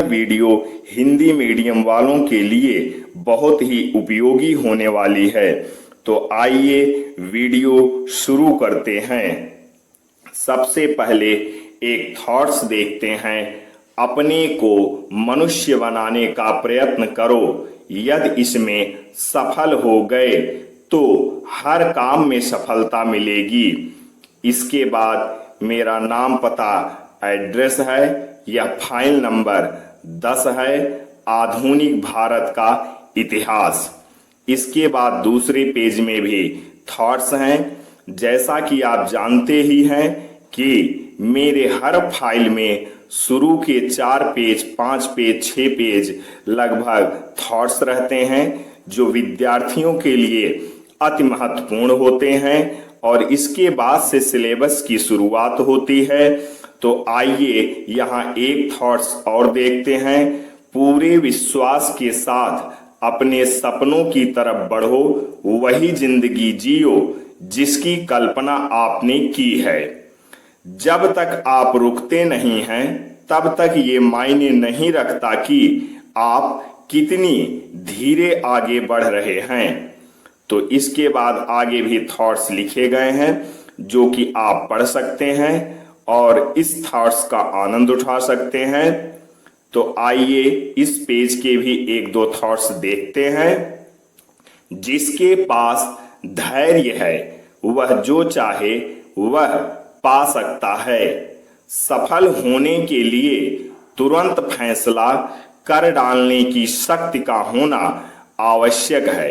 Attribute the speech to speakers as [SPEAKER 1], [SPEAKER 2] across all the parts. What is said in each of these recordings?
[SPEAKER 1] Video Hindi medium वालों के लिए बहुत ही उपयोगी होने वाली है। तो आइए वीडियो शुरू करते हैं। सबसे पहले एक थॉट्स देखते हैं। अपने को मनुष्य बनाने का प्रयत्न करो। यदि इसमें सफल हो गए तो हर काम में सफलता मिलेगी। इसके बाद मेरा नाम, पता, एड्रेस है। यह फाइल नंबर 10 है, आधुनिक भारत का इतिहास। इसके बाद दूसरे पेज में भी थॉट्स हैं। जैसा कि आप जानते ही हैं कि मेरे हर फाइल में शुरू के 4 पेज, 5 पेज, 6 पेज लगभग थॉट्स रहते हैं जो विद्यार्थियों के लिए अति महत्वपूर्ण होते हैं और इसके बाद से सिलेबस की शुरुआत होती है। तो आइए यहाँ एक थॉट्स और देखते हैं। पूरे विश्वास के साथ अपने सपनों की तरफ बढ़ो, वही जिंदगी जियो जिसकी कल्पना आपने की है। जब तक आप रुकते नहीं हैं तब तक ये मायने नहीं रखता कि आप कितनी धीरे आगे बढ़ रहे हैं। तो इसके बाद आगे भी थॉट्स लिखे गए हैं जो कि आप पढ़ सकते हैं और इस थॉट्स का आनंद उठा सकते हैं। तो आइए इस पेज के भी एक दो थॉट्स देखते हैं। जिसके पास धैर्य है वह जो चाहे वह पा सकता है। सफल होने के लिए तुरंत फैसला कर डालने की शक्ति का होना आवश्यक है।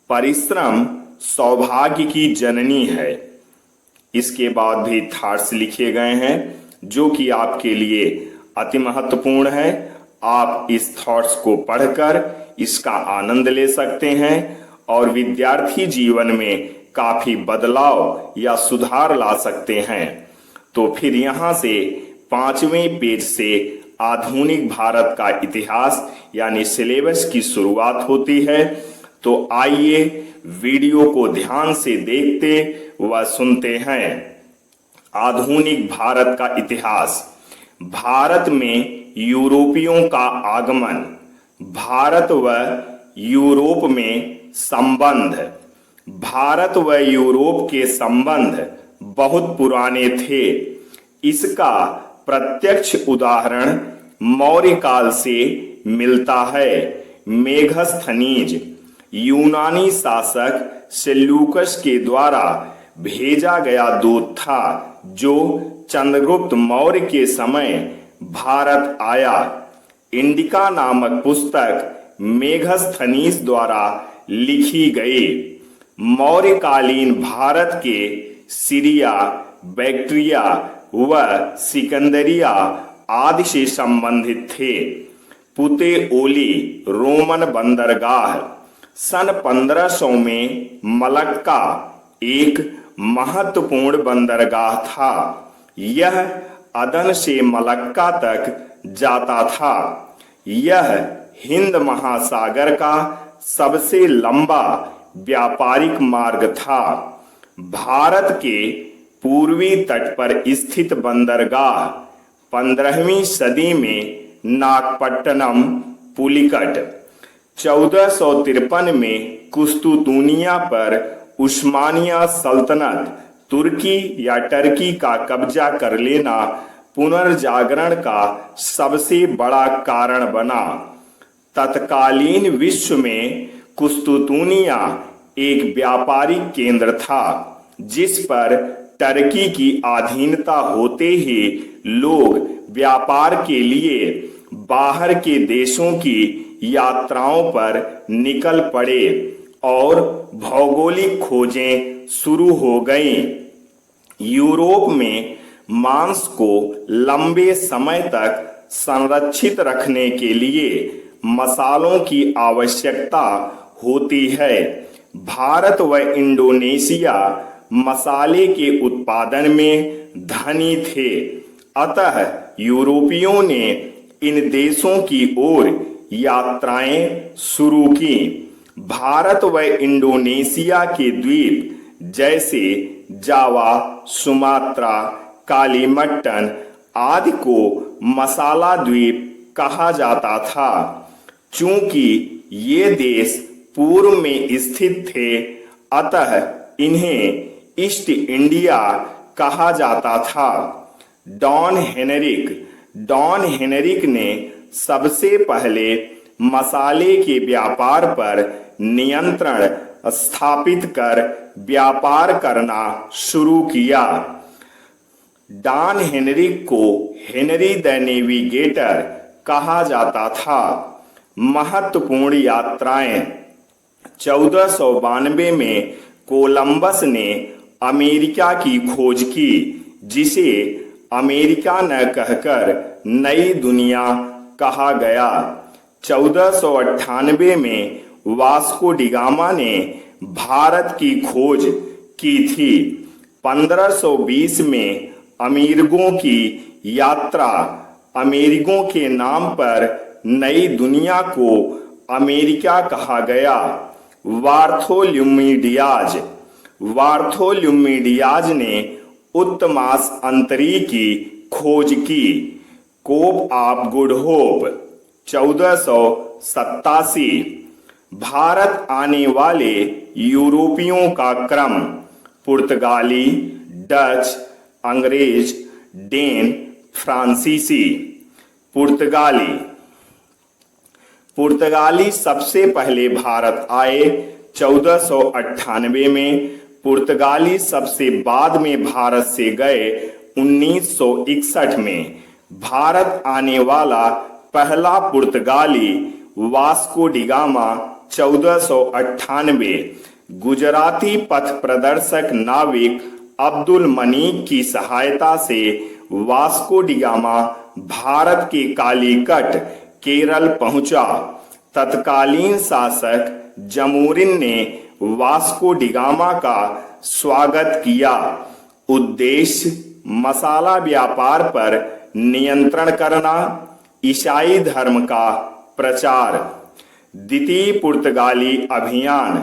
[SPEAKER 1] परिश्रम सौभाग्य की जननी है। इसके बाद भी थॉट्स लिखे गए हैं जो कि आपके लिए अति महत्वपूर्ण है। आप इस थॉट्स को पढ़कर इसका आनंद ले सकते हैं और विद्यार्थी जीवन में काफी बदलाव या सुधार ला सकते हैं। तो फिर यहाँ से 5वें पेज से आधुनिक भारत का इतिहास यानी सिलेबस की शुरुआत होती है। तो आइए वीडियो को ध्यान से देखते व सुनते हैं। आधुनिक भारत का इतिहास। भारत में यूरोपियों का आगमन। भारत व यूरोप में संबंध। भारत व यूरोप के संबंध बहुत पुराने थे। इसका प्रत्यक्ष उदाहरण मौर्य काल से मिलता है। मेगस्थनीज यूनानी शासक सेल्यूकस के द्वारा भेजा गया दूत था जो चंद्रगुप्त मौर्य के समय भारत आया। इंडिका नामक पुस्तक मेगस्थनीज द्वारा लिखी गई। मौर्यकालीन भारत के सीरिया, बैक्ट्रिया व सिकंदरिया आदि से संबंधित थे। पुतेओली रोमन बंदरगाह। सन 1500 में मलक्का एक महत्वपूर्ण बंदरगाह था। यह अदन से मलक्का तक जाता था। यह हिंद महासागर का सबसे लंबा व्यापारिक मार्ग था। भारत के पूर्वी तट पर स्थित बंदरगाह 15वीं सदी में नागपट्टनम, पुलिकट। 1453 में कुस्तुतुनिया पर उस्मानिया सल्तनत, तुर्की या टर्की का कब्जा कर लेना पुनर्जागरण का सबसे बड़ा कारण बना। तत्कालीन विश्व में कुस्तुतुनिया एक व्यापारिक केंद्र था जिस पर टर्की की अधीनता होते ही लोग व्यापार के लिए बाहर के देशों की यात्राओं पर निकल पड़े और भौगोलिक खोजें शुरू हो गईं। यूरोप में मांस को लंबे समय तक संरक्षित रखने के लिए मसालों की आवश्यकता होती है। भारत व इंडोनेशिया मसाले के उत्पादन में धनी थे, अतः यूरोपियों ने इन देशों की ओर यात्राएं शुरू की। भारत व इंडोनेशिया के द्वीप जैसे जावा, सुमात्रा, कालीमट्टन आदि को मसाला द्वीप कहा जाता था। चूंकि ये देश पूर्व में स्थित थे, अतः इन्हें ईस्ट इंडिया कहा जाता था। डॉन हेनरिक ने सबसे पहले मसाले के व्यापार पर नियंत्रण स्थापित कर व्यापार करना शुरू किया। डॉन हेनरिक को हेनरी द नेविगेटर कहा जाता था। महत्वपूर्ण यात्राएं। 1492 में कोलंबस ने अमेरिका की खोज की, जिसे अमेरिका न कहकर नई दुनिया कहा गया। 1498 में वास्को डिगामा ने भारत की खोज की थी। 1520 में अमीरगों की यात्रा, अमेरिगों के नाम पर नई दुनिया को अमेरिका कहा गया। वार्थोल्यूमिडियाज ने उत्तमास अंतरी की खोज की। कोप ऑफ गुड होप 1487। भारत आने वाले यूरोपियों का क्रम। पुर्तगाली, डच, अंग्रेज, डेन, फ्रांसीसी। पुर्तगाली सबसे पहले भारत आए 1498 में। पुर्तगाली सबसे बाद में भारत से गए 1961 में। भारत आने वाला पहला पुर्तगाली वास्को डिगामा 1498। गुजराती पथ प्रदर्शक नाविक अब्दुल मनीक की सहायता से वास्को डिगामा भारत के कालीकट केरल पहुंचा। तत्कालीन शासक जमोरिन ने वास्को डिगामा का स्वागत किया। उद्देश्य मसाला व्यापार पर नियंत्रण करना, ईसाई धर्म का प्रचार। द्वितीय पुर्तगाली अभियान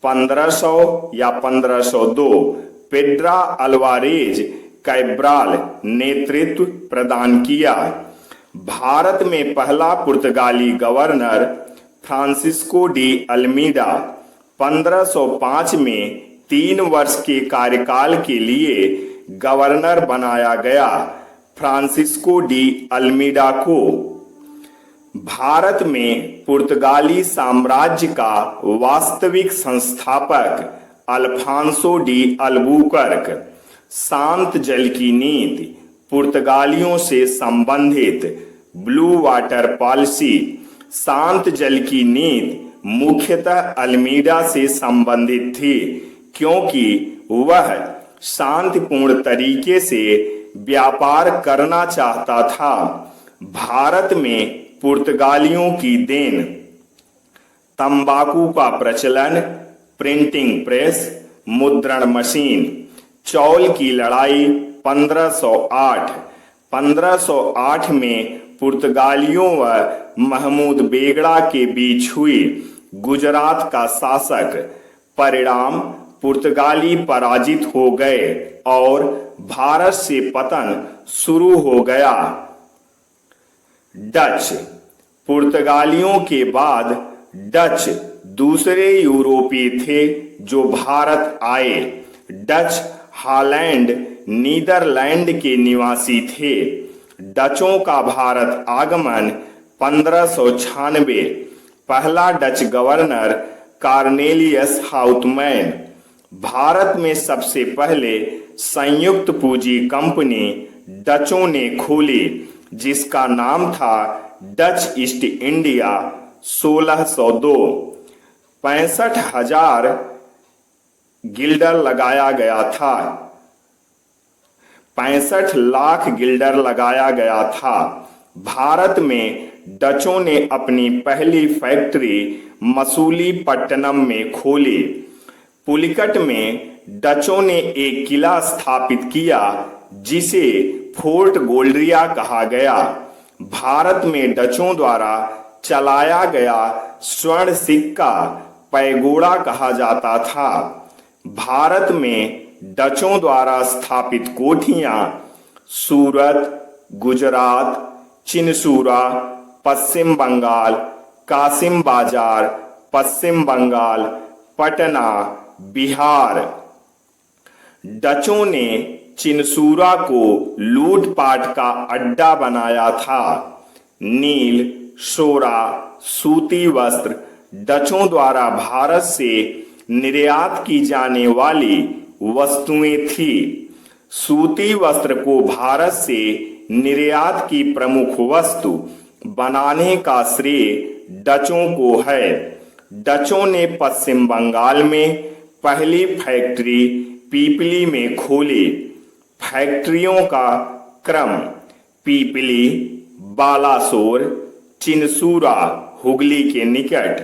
[SPEAKER 1] 1500 या 1502 पेड्रा अल्वारेज कैब्राल नेतृत्व प्रदान किया। भारत में पहला पुर्तगाली गवर्नर फ्रांसिस्को डी अल्मीडा 1505 में 3 वर्ष के कार्यकाल के लिए गवर्नर बनाया गया। फ्रांसिस्को डी अल्मीडा को भारत में पुर्तगाली साम्राज्य का वास्तविक संस्थापक अल्फांसो डी अल्बुकर्क। शांत जल की नीति पुर्तगालियों से संबंधित। Blue water policy. शांत जल की नीति मुख्यतः अल्मीडा से संबंधित थी, क्योंकि वह शांतिपूर्ण तरीके से व्यापार करना चाहता था। भारत में पुर्तगालियों की देन। तंबाकू का प्रचलन, प्रिंटिंग प्रेस, मुद्रण मशीन। चौल की लड़ाई 1508। 1508 में पुर्तगालियों व महमूद बेगड़ा के बीच हुई। गुजरात का शासक। परिणाम पुर्तगाली पराजित हो गए और भारत से पतन शुरू हो गया। डच। पुर्तगालियों के बाद डच दूसरे यूरोपीय थे जो भारत आए। डच हॉलैंड, नीदरलैंड के निवासी थे। डचों का भारत आगमन 1596। पहला डच गवर्नर कार्नेलियस हाउतमैन। भारत में सबसे पहले संयुक्त पूंजी कंपनी डचों ने खोली, जिसका नाम था डच ईस्ट इंडिया 1602। 65,000 गिल्डर लगाया गया था। 65 लाख गिल्डर लगाया गया था। भारत में डचों ने अपनी पहली फैक्ट्री मसूलीपट्टनम में खोली। पुलिकट में डचों ने एक किला स्थापित किया, जिसे फोर्ट गोल्ड्रिया कहा गया। भारत में डचों द्वारा चलाया गया स्वर्ण सिक्का पैगोडा कहा जाता था। भारत में डचों द्वारा स्थापित कोठियां सूरत, गुजरात, चिनसूरा, पश्चिम बंगाल, कासिम बाजार, पश्चिम बंगाल, पटना, बिहार। डचों ने चिनसूरा को लूटपाट का अड्डा बनाया था। नील, सोरा, सूती वस्त्र डचों द्वारा भारत से निर्यात की जाने वाली वस्तुएं थी। सूती वस्त्र को भारत से निर्यात की प्रमुख वस्तु बनाने का श्रेय डचों को है। डचों ने पश्चिम बंगाल में पहली फैक्ट्री पीपली में खोली। फैक्ट्रियों का क्रम पीपली, बालासोर, चिनसूरा हुगली के निकट,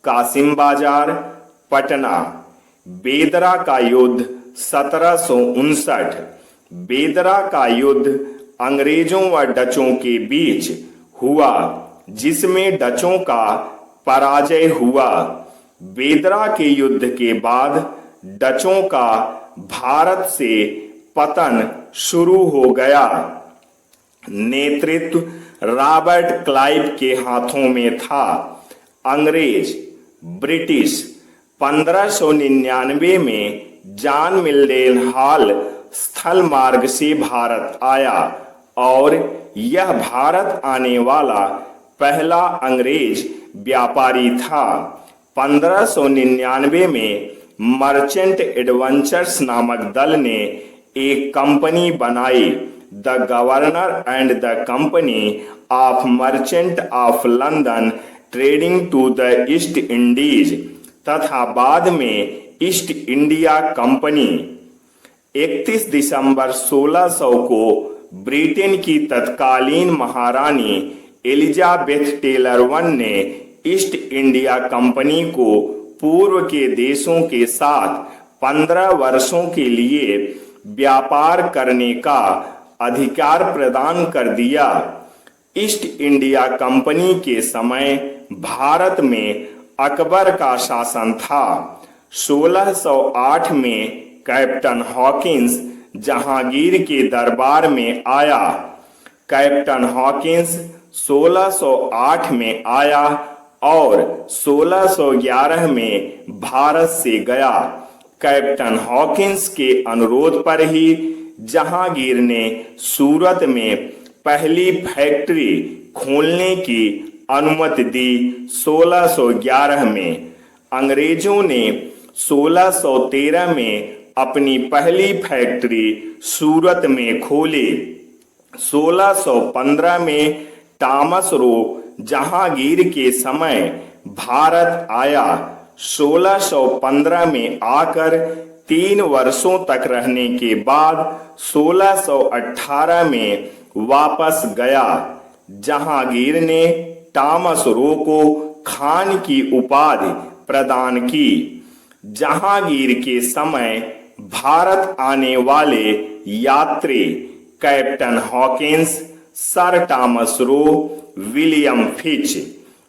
[SPEAKER 1] कासिम बाजार, पटना। बेदरा का युद्ध 1759। बेदरा का युद्ध अंग्रेजों व डचों के बीच हुआ, जिसमें डचों का पराजय हुआ। बेदरा के युद्ध के बाद डचों का भारत से पतन शुरू हो गया। नेतृत्व रॉबर्ट क्लाइव के हाथों में था। अंग्रेज, ब्रिटिश 1599 में जॉन मिल्डन हॉल स्थल मार्ग से भारत आया और यह भारत आने वाला पहला अंग्रेज व्यापारी था। 1599 में मर्चेंट एडवेंचर्स नामक दल ने एक कंपनी बनाई, the governor and the company of merchant of London trading to the East Indies, तथा बाद में ईस्ट इंडिया कंपनी। 31 दिसंबर 1600 को ब्रिटेन की तत्कालीन महारानी एलिजाबेथ टेलर वन ने ईस्ट इंडिया कंपनी को पूर्व के देशों के साथ 15 वर्षों के लिए व्यापार करने का अधिकार प्रदान कर दिया। ईस्ट इंडिया कंपनी के समय भारत में अकबर का शासन था। 1608 में कैप्टन हॉकिंस जहांगीर के दरबार में आया। कैप्टन हॉकिंस 1608 में आया और 1611 में भारत से गया। कैप्टन हॉकिंस के अनुरोध पर ही जहांगीर ने सूरत में पहली फैक्ट्री खोलने की अनुमति दी। 1611 में अंग्रेजों ने 1613 में अपनी पहली फैक्ट्री सूरत में खोली। 1615 में टॉमस रो जहांगीर के समय भारत आया। 1615 में आकर 3 वर्षों तक रहने के बाद 1618 में वापस गया। जहांगीर ने टॉमस रो को खान की उपाधि प्रदान की। जहांगीर के समय भारत आने वाले यात्री captain Hawkins, sir Thomas Roe, William Fitch.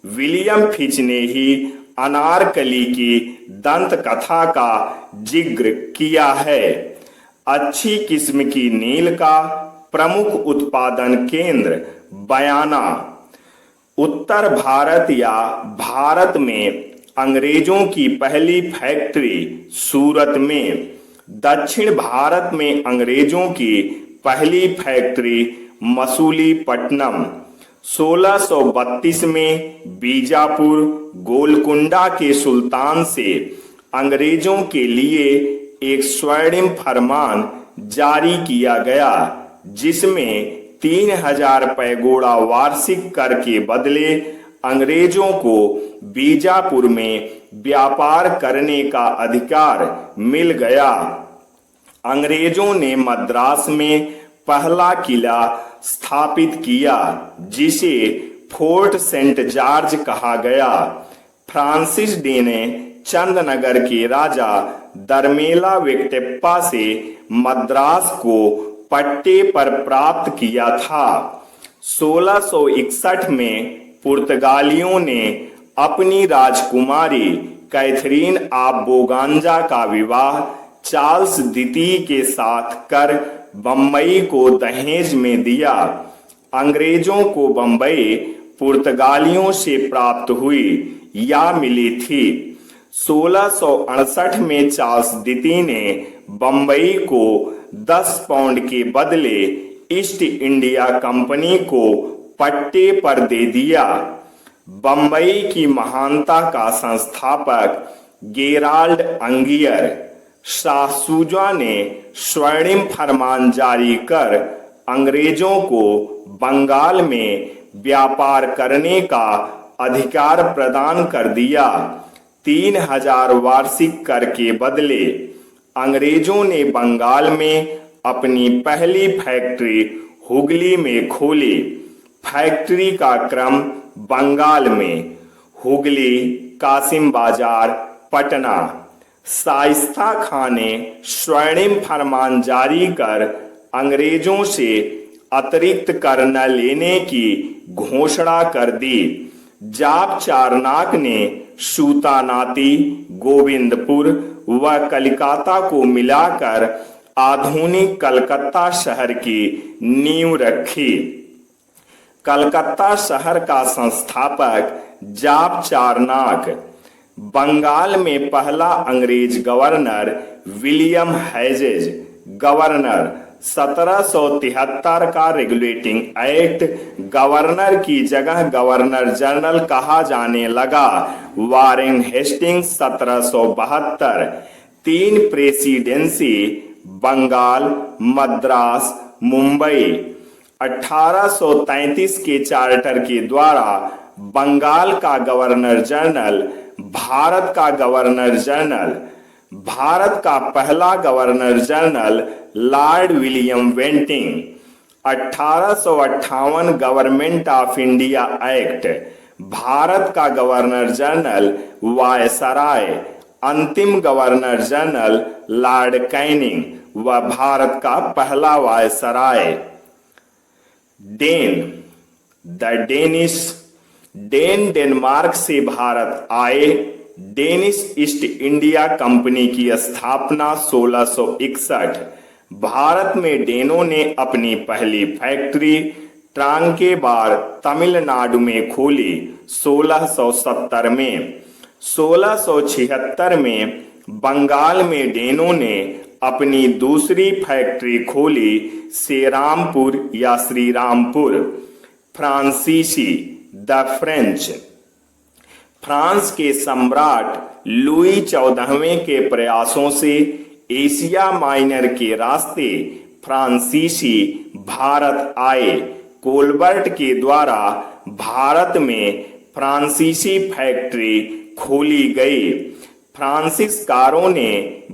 [SPEAKER 1] William Fitch ने ही अनारकली की दंत कथा का जिक्र किया है। अच्छी किस्म की नील का प्रमुख उत्पादन केंद्र बयाना। उत्तर भारत या भारत में अंग्रेजों की पहली फैक्ट्री सूरत में। दक्षिण भारत में अंग्रेजों की पहली फैक्ट्री मसूलीपट्टनम। 1632 में बीजापुर गोलकुंडा के सुल्तान से अंग्रेजों के लिए एक स्वर्णिम फरमान जारी किया गया, जिसमें 3000 पैगोड़ा वार्षिक कर के बदले अंग्रेजों को बीजापुर में व्यापार करने का अधिकार मिल गया। अंग्रेजों ने मद्रास में पहला किला स्थापित किया, जिसे फोर्ट सेंट जॉर्ज कहा गया। फ्रांसिस डे ने चंदनगर के राजा दरमेला वेंकटेप्पा से मद्रास को पट्टे पर प्राप्त किया था। 1661 में पुर्तगालियों ने अपनी राजकुमारी कैथरीन ऑफ बोगांजा का विवाह चार्ल्स द्वितीय के साथ कर बम्बई को दहेज में दिया। अंग्रेजों को बम्बई पुर्तगालियों से प्राप्त हुई या मिली थी। 1668 में चार्ल्स दिती ने बंबई को 10 पाउंड के बदले ईस्ट इंडिया कंपनी को पट्टे पर दे दिया। बंबई की महानता का संस्थापक गेराल्ड अंगियर शाह सूजा ने स्वर्णिम फरमान जारी कर अंग्रेजों को बंगाल में व्यापार करने का अधिकार प्रदान कर दिया। 3000 वार्षिक कर के बदले अंग्रेजों ने बंगाल में अपनी पहली फैक्ट्री हुगली में खोली। फैक्ट्री का क्रम बंगाल में हुगली, कासिम बाजार, पटना। शाइस्ता खां ने स्वर्णिम फरमान जारी कर अंग्रेजों से अतिरिक्त कर न लेने की घोषणा कर दी। जाप चारनाक ने सूतानाती, गोविंदपुर व कलकत्ता को मिलाकर आधुनिक कलकत्ता शहर की नींव रखी। कलकत्ता शहर का संस्थापक जाप चारनाक। बंगाल में पहला अंग्रेज गवर्नर विलियम हेजेज गवर्नर। 1773 का रेगुलेटिंग एक्ट गवर्नर की जगह गवर्नर जनरल कहा जाने लगा। Warren Hastings 1772। 3 presidency Bengal, Madras, Mumbai. 1833 के चार्टर के द्वारा बंगाल का गवर्नर जनरल भारत का गवर्नर जनरल। भारत का पहला governor general lord William Bentinck. 1858 government of India act. Bharat का गवर्नर जनरल वायसराय। अंतिम गवर्नर जनरल लॉर्ड कैनिंग व भारत का पहला वायसराय। डेन डेन डेनमार्क से भारत आए। डेनिश ईस्ट इंडिया कंपनी की स्थापना 1661। भारत में डेनों ने अपनी पहली फैक्ट्री ट्रांकेबार, तमिलनाडु में खोली 1670 में। 1676 में बंगाल में डेनों ने अपनी दूसरी फैक्ट्री खोली श्रीरामपुर या श्रीरामपुर। फ्रांसीसी द फ्रेंच। फ्रांस के सम्राट लुई 14वें के प्रयासों से एशिया माइनर के रास्ते फ्रांसीसी भारत आए। कोलबर्ट के द्वारा भारत में फ्रांसीसी फैक्ट्री खोली गई। फ्रांसीसीकारों ने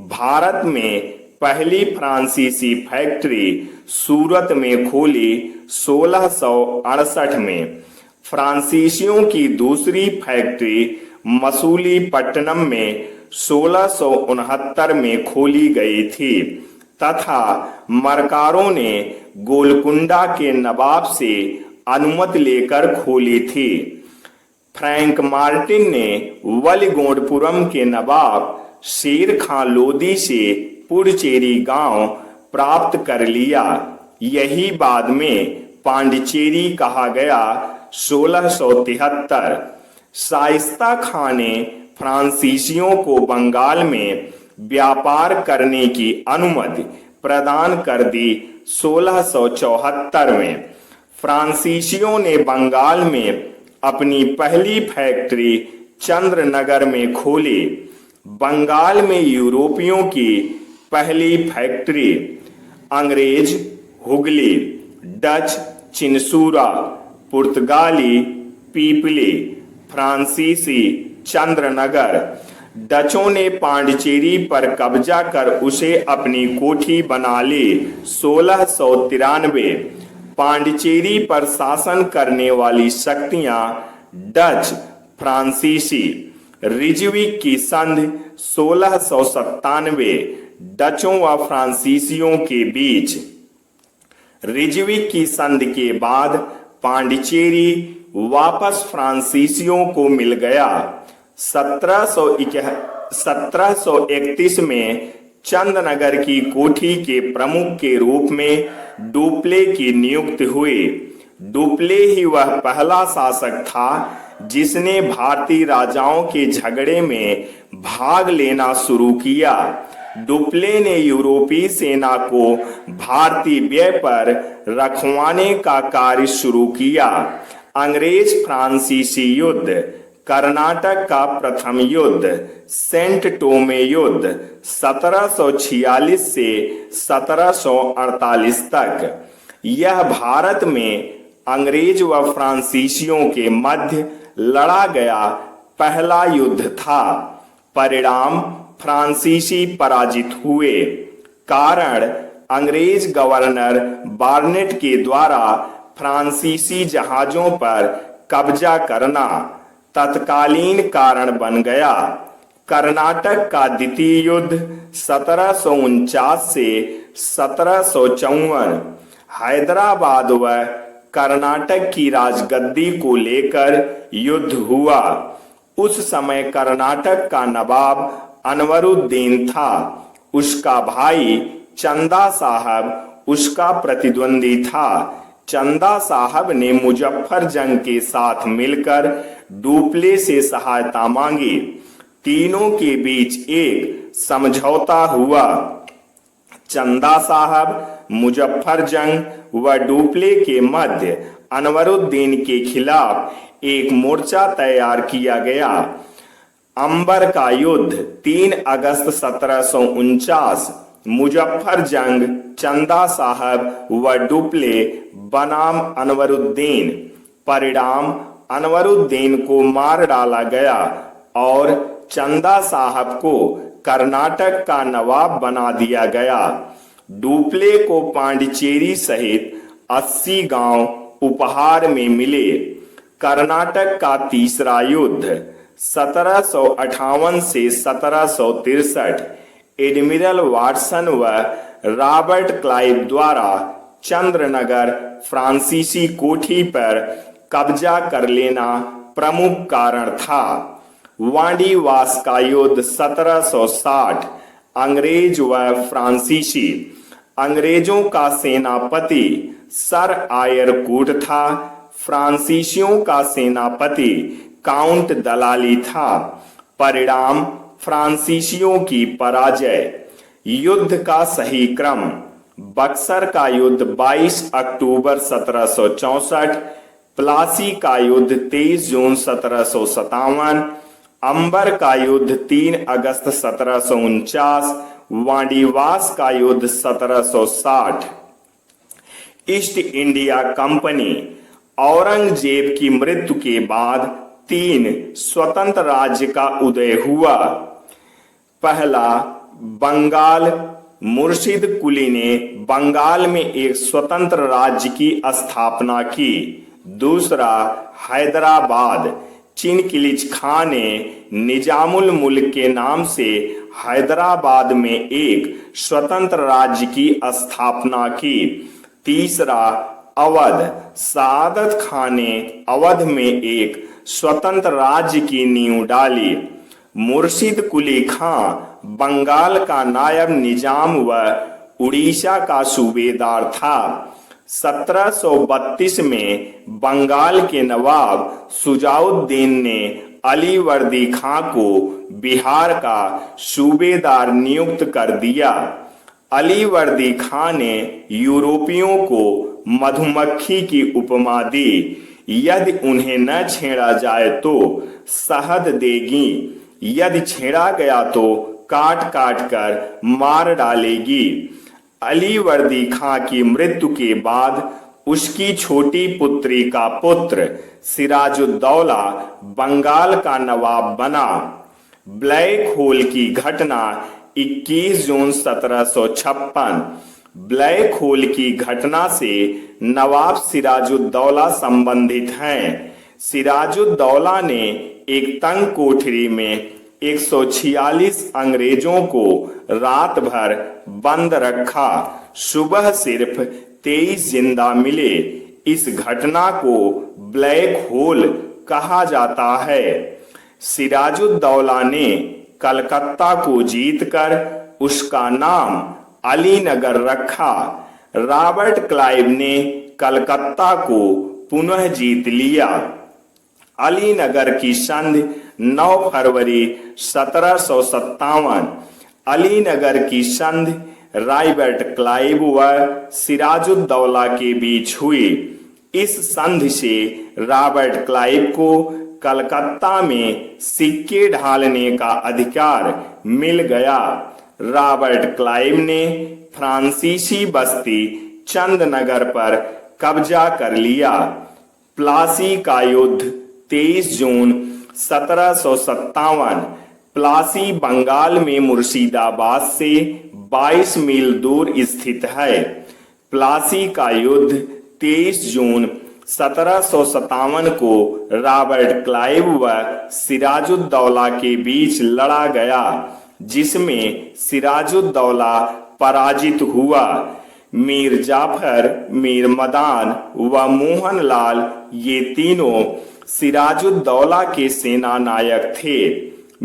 [SPEAKER 1] भारत में पहली फ्रांसीसी फैक्ट्री सूरत में खोली 1668 में। फ्रांसीसियों की दूसरी फैक्ट्री मसूलीपट्टनम में 1669 में खोली गई थी तथा मरकारों ने गोलकुंडा के नवाब से अनुमति लेकर खोली थी। फ्रैंक मार्टिन ने वलिगोंडपुरम के नवाब शेर खां लोदी से पुडचेरी गांव प्राप्त कर लिया। यही बाद में पांडिचेरी कहा गया। 1673 शाइस्ता खां ने फ्रांसीसियों को बंगाल में व्यापार करने की अनुमति प्रदान कर दी। 1674 में फ्रांसीसियों ने बंगाल में अपनी पहली फैक्ट्री चंद्रनगर में खोली। बंगाल में यूरोपियों की पहली फैक्ट्री। अंग्रेज हुगली, डच चिनसूरा, पुर्तगाली पीपली, फ्रांसीसी चंद्रनगर। डचों ने पांडिचेरी पर कब्जा कर उसे अपनी कोठी बना ली। 1693 पांडिचेरी पर शासन करने वाली शक्तियां डच फ्रांसीसी। रिजविक की संधि 1697 डचों व फ्रांसीसियों के बीच। रिजविक की संधि के बाद पांडिचेरी वापस फ्रांसीसियों को मिल गया। 1731 में चंदनगर की कोठी के प्रमुख के रूप में डुप्ले की नियुक्ति हुई। डुप्ले ही वह पहला शासक था जिसने भारतीय राजाओं के झगड़े में भाग लेना शुरू किया। डुप्ले ने यूरोपीय सेना को भारतीय व्यय पर रखवाने का कार्य शुरू किया। अंग्रेज फ्रांसीसी युद्ध, कर्नाटक का प्रथम युद्ध, सेंट टोमे युद्ध 1746 से 1748 तक, यह भारत में अंग्रेज व फ्रांसीसियों के मध्य लड़ा गया पहला युद्ध था। परिणाम फ्रांसीसी पराजित हुए। कारण अंग्रेज गवर्नर बार्नेट के द्वारा फ्रांसीसी जहाजों पर कब्जा करना तत्कालीन कारण बन गया। कर्नाटक का द्वितीय युद्ध 1749 से 1754, हैदराबाद व कर्नाटक की राजगद्दी को लेकर युद्ध हुआ। उस समय कर्नाटक का नवाब अनवरुद्दीन था। उसका भाई चंदा साहब उसका प्रतिद्वंदी था। चंदा साहब ने मुजफ्फर जंग के साथ मिलकर डुप्ले से सहायता मांगी। तीनों के बीच एक समझौता हुआ। चंदा साहब, मुजफ्फर जंग व डुप्ले के मध्य अनवरुद्दीन के खिलाफ एक मोर्चा तैयार किया गया। अंबर का युद्ध 3 अगस्त 1749, मुजफ्फर जंग, चंदा साहब व डुप्ले बनाम अनवरुद्दीन। परिणाम अनवरुद्दीन को मार डाला गया और चंदा साहब को कर्नाटक का नवाब बना दिया गया। डुप्ले को पांडिचेरी सहित 80 गांव उपहार में मिले। कर्नाटक का तीसरा युद्ध 1758 से 1763, एडमिरल वाटसन व रॉबर्ट क्लाइव द्वारा चंद्रनगर फ्रांसीसी कोठी पर कब्जा कर लेना प्रमुख कारण था। वांडीवास का युद्ध 1760, अंग्रेज व फ्रांसीसी। अंग्रेजों का सेनापति सर आयर कूट था। फ्रांसीसियों का सेनापति काउंट दलाली था। परिणाम फ्रांसीसियों की पराजय। युद्ध का सही क्रम। बक्सर का युद्ध 22 अक्टूबर 1764, प्लासी का युद्ध 23 जून 1757, अंबर का युद्ध 3 अगस्त 1749, वांडीवास का युद्ध 1760। East India company. औरंगजेब की मृत्यु के बाद 3 स्वतंत्र राज्य का उदय हुआ। पहला, बंगाल। मुर्शिद कुली ने बंगाल में एक स्वतंत्र राज्य की स्थापना की। दूसरा, हैदराबाद। चिनकिलिच खां ने निजामुल मुल्क के नाम से हैदराबाद में एक स्वतंत्र राज्य की स्थापना की। तीसरा, अवध। सआदत खां ने अवध में एक स्वतंत्र राज्य की नींव डाली। मुर्शिद कुली खां बंगाल का नायब निजाम व उड़ीसा का सूबेदार था। 1732 में बंगाल के नवाब सुजाउद्दीन ने अली वर्दी खां को बिहार का सूबेदार नियुक्त कर दिया। अली वर्दी खां ने यूरोपियों को मधुमक्खी की उपमा दी। यदि उन्हें न छेड़ा जाए तो शहद देगी, यदि छेड़ा गया तो काट काट कर मार डालेगी। अली वर्दी खां की मृत्यु के बाद उसकी छोटी पुत्री का पुत्र सिराजुद्दौला बंगाल का नवाब बना। ब्लैक होल की घटना 21 जून 1756। ब्लैक होल की घटना से नवाब सिराजुद्दौला संबंधित हैं। सिराजुद्दौला ने एक तंग कोठरी में 146 अंग्रेजों को रात भर बंद रखा। सुबह सिर्फ 23 जिंदा मिले। इस घटना को ब्लैक होल कहा जाता है। सिराजुद्दौला ने कलकत्ता को जीतकर उसका नाम अलीनगर रखा। रॉबर्ट क्लाइव ने कलकत्ता को पुनः जीत लिया। अलीनगर की संधि 9 फरवरी 1757। अलीनगर की संधि रॉबर्ट क्लाइव व सिराजुद्दौला के बीच हुई। इस संधि से रॉबर्ट क्लाइव को कलकत्ता में सिक्के ढालने का अधिकार मिल गया। रॉबर्ट क्लाइव ने फ्रांसीसी बस्ती चंदनगर पर कब्जा कर लिया। प्लासी का युद्ध 23 जून 1757। प्लासी बंगाल में मुर्शिदाबाद से 22 मील दूर स्थित है। प्लासी का युद्ध 23 जून 1757 को रॉबर्ट क्लाइव व सिराजुद्दौला के बीच लड़ा गया, जिसमें सिराजुद्दौला पराजित हुआ। मीर जाफर, मीर मदान व मोहनलाल ये तीनों सिराजुद्दौला के सेना नायक थे।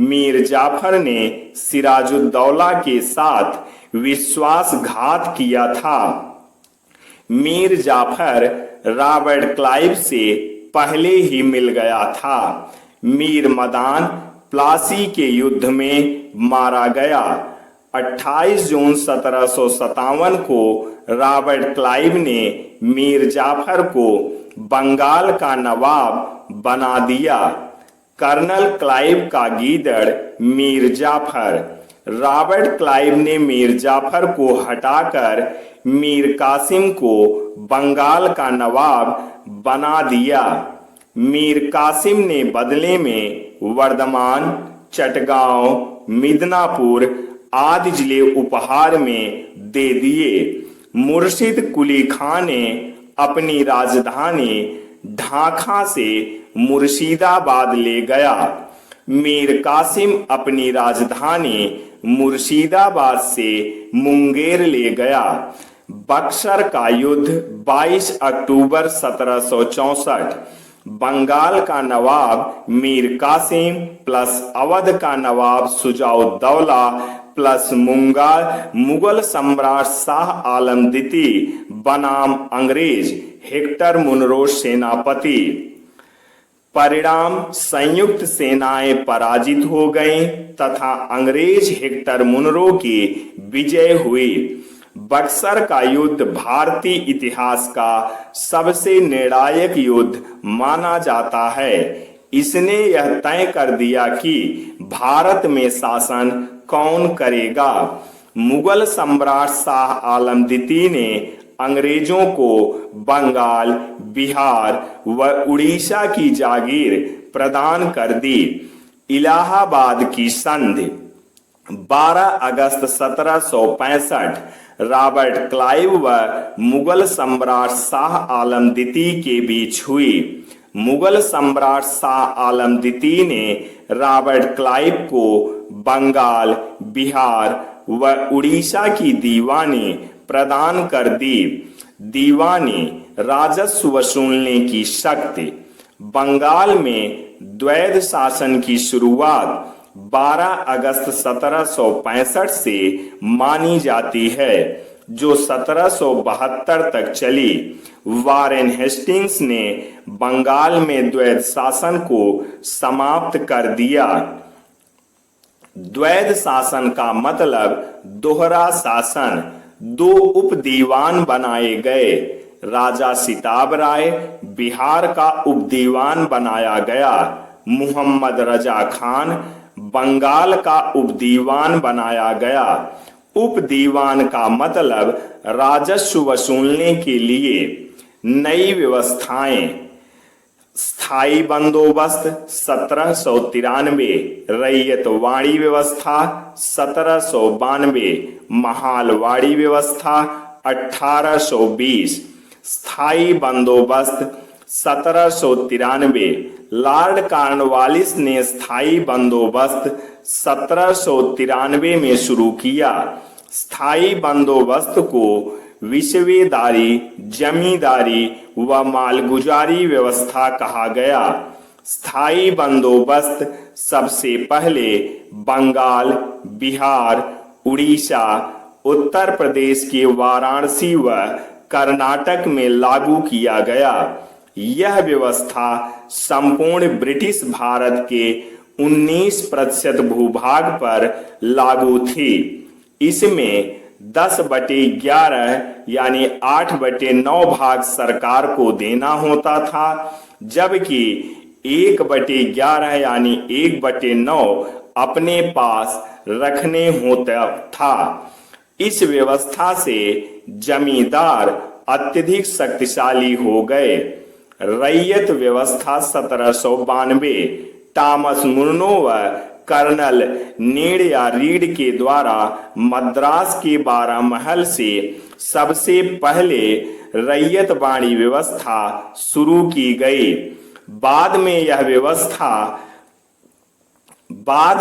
[SPEAKER 1] मीर जाफर ने सिराजुद्दौला के साथ विश्वासघात किया था। मीर जाफर रॉबर्ट क्लाइव से पहले ही मिल गया था। मीर मदान प्लासी के युद्ध में मारा गया। 28 जून 1757 को रॉबर्ट क्लाइव ने मीर जाफर को बंगाल का नवाब बना दिया। कर्नल क्लाइव का गीदड़ मीर जाफर। रॉबर्ट क्लाइव ने मीर जाफर को हटाकर मीर कासिम को बंगाल का नवाब बना दिया। मीर कासिम ने बदले में वर्धमान, चटगांव, मिदनापुर आदि जिले उपहार में दे दिए। मुर्शिद कुली खां ने अपनी राजधानी ढाका से मुर्शिदाबाद ले गया। मीर कासिम अपनी राजधानी मुर्शिदाबाद से मुंगेर ले गया। बक्सर का युद्ध 22 अक्टूबर 1764। बंगाल का नवाब मीर कासिम प्लस अवध का नवाब सुजाउद्दौला प्लस मुगल सम्राट शाह आलम द्वितीय बनाम अंग्रेज हेक्टर मुनरो सेनापति। परिणाम संयुक्त सेनाएं पराजित हो गईं तथा अंग्रेज हेक्टर मुनरो की विजय हुई। बक्सर का युद्ध भारतीय इतिहास का सबसे निर्णायक युद्ध माना जाता है। इसने यह तय कर दिया कि भारत में शासन कौन करेगा। मुगल सम्राट शाह आलम द्वितीय ने अंग्रेजों को बंगाल, बिहार व उड़ीसा की जागीर प्रदान कर दी। इलाहाबाद की संधि 12 अगस्त 1765 रॉबर्ट क्लाइव व मुगल सम्राट शाह आलम द्वितीय के बीच हुई। मुगल सम्राट शाह आलम द्वितीय ने रॉबर्ट क्लाइव को बंगाल, बिहार व उड़ीसा की दीवानी प्रदान कर दी। दीवानी राजस्व वसूलने की शक्ति। बंगाल में द्वैध शासन की शुरुआत 12 अगस्त 1765 से मानी जाती है, जो 1772 तक चली। वारेन हेस्टिंग्स ने बंगाल में द्वैध शासन को समाप्त कर दिया। द्वैध शासन का मतलब दोहरा शासन। 2 उप दीवान बनाए गए। राजा सिताब राय बिहार का उप दीवान बनाया गया। मुहम्मद रजा खान बंगाल का उप दीवान बनाया गया। उप दीवान का मतलब राजस्व वसूलने के लिए नई व्यवस्थाएं। स्थायी बंदोबस्त 1793, रैयतवाड़ी व्यवस्था 1792, महालवाड़ी व्यवस्था 1820। स्थायी बंदोबस्त 1793। लॉर्ड कॉर्नवालिस ने स्थायी बंदोबस्त 1793 में शुरू किया। स्थायी बंदोबस्त को विशवेदारी, जमींदारी व मालगुजारी व्यवस्था कहा गया। स्थायी बंदोबस्त सबसे पहले बंगाल, बिहार, उड़ीसा, उत्तर प्रदेश के वाराणसी व कर्नाटक में लागू किया गया। यह व्यवस्था संपूर्ण ब्रिटिश भारत के 19% भूभाग पर लागू थी। इसमें 10/11 यानी 8/9 भाग सरकार को देना होता था, जबकि 1/11 यानी 1/9 अपने पास रखने होता था। इस व्यवस्था से जमींदार अत्यधिक शक्तिशाली हो गए। रैयत व्यवस्था 1792 टॉमस मुर्नो व कर्नल नीड या रीड के द्वारा मद्रास के 12 महल से सबसे पहले रैयतवाड़ी व्यवस्था शुरू की गई। बाद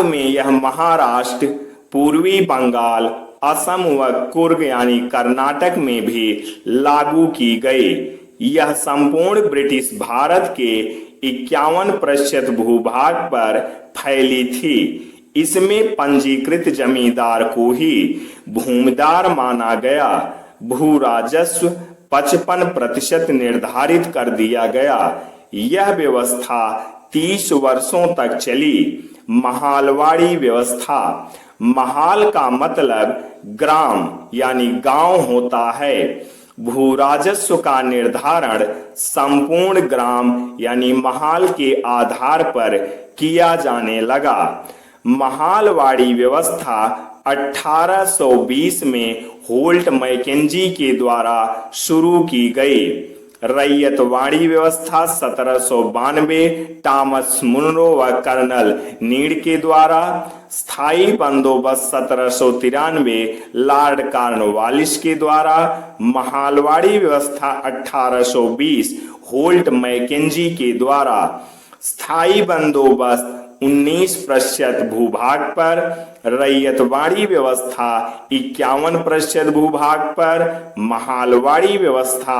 [SPEAKER 1] में यह महाराष्ट्र, पूर्वी बंगाल, असम व कुर्ग यानी कर्नाटक में भी लागू की गई। यह संपूर्ण ब्रिटिश भारत के 51% भूभाग पर फैली थी। इसमें पंजीकृत जमींदार को ही भूमिदार माना गया। भू राजस्व 55% निर्धारित कर दिया गया। यह व्यवस्था 30 वर्षों तक चली। महालवाड़ी व्यवस्था। महाल का मतलब ग्राम यानी गांव होता है। भू राजस्व का निर्धारण संपूर्ण ग्राम यानी महाल के आधार पर किया जाने लगा। महालवाड़ी व्यवस्था 1820 में होल्ट मैकेंजी के द्वारा शुरू की गई। रैयतवाड़ी व्यवस्था 1792 टॉमस मुनरो व कर्नल नीड के द्वारा। स्थायी बंदोबस्त 1793 लॉर्ड कॉर्नवालिस के द्वारा। महालवाड़ी व्यवस्था 1820 होल्ट मैकेंजी के द्वारा। स्थायी बंदोबस्त 19% भूभाग पर। रैयतवाड़ी व्यवस्था 51% भूभाग पर। महालवाड़ी व्यवस्था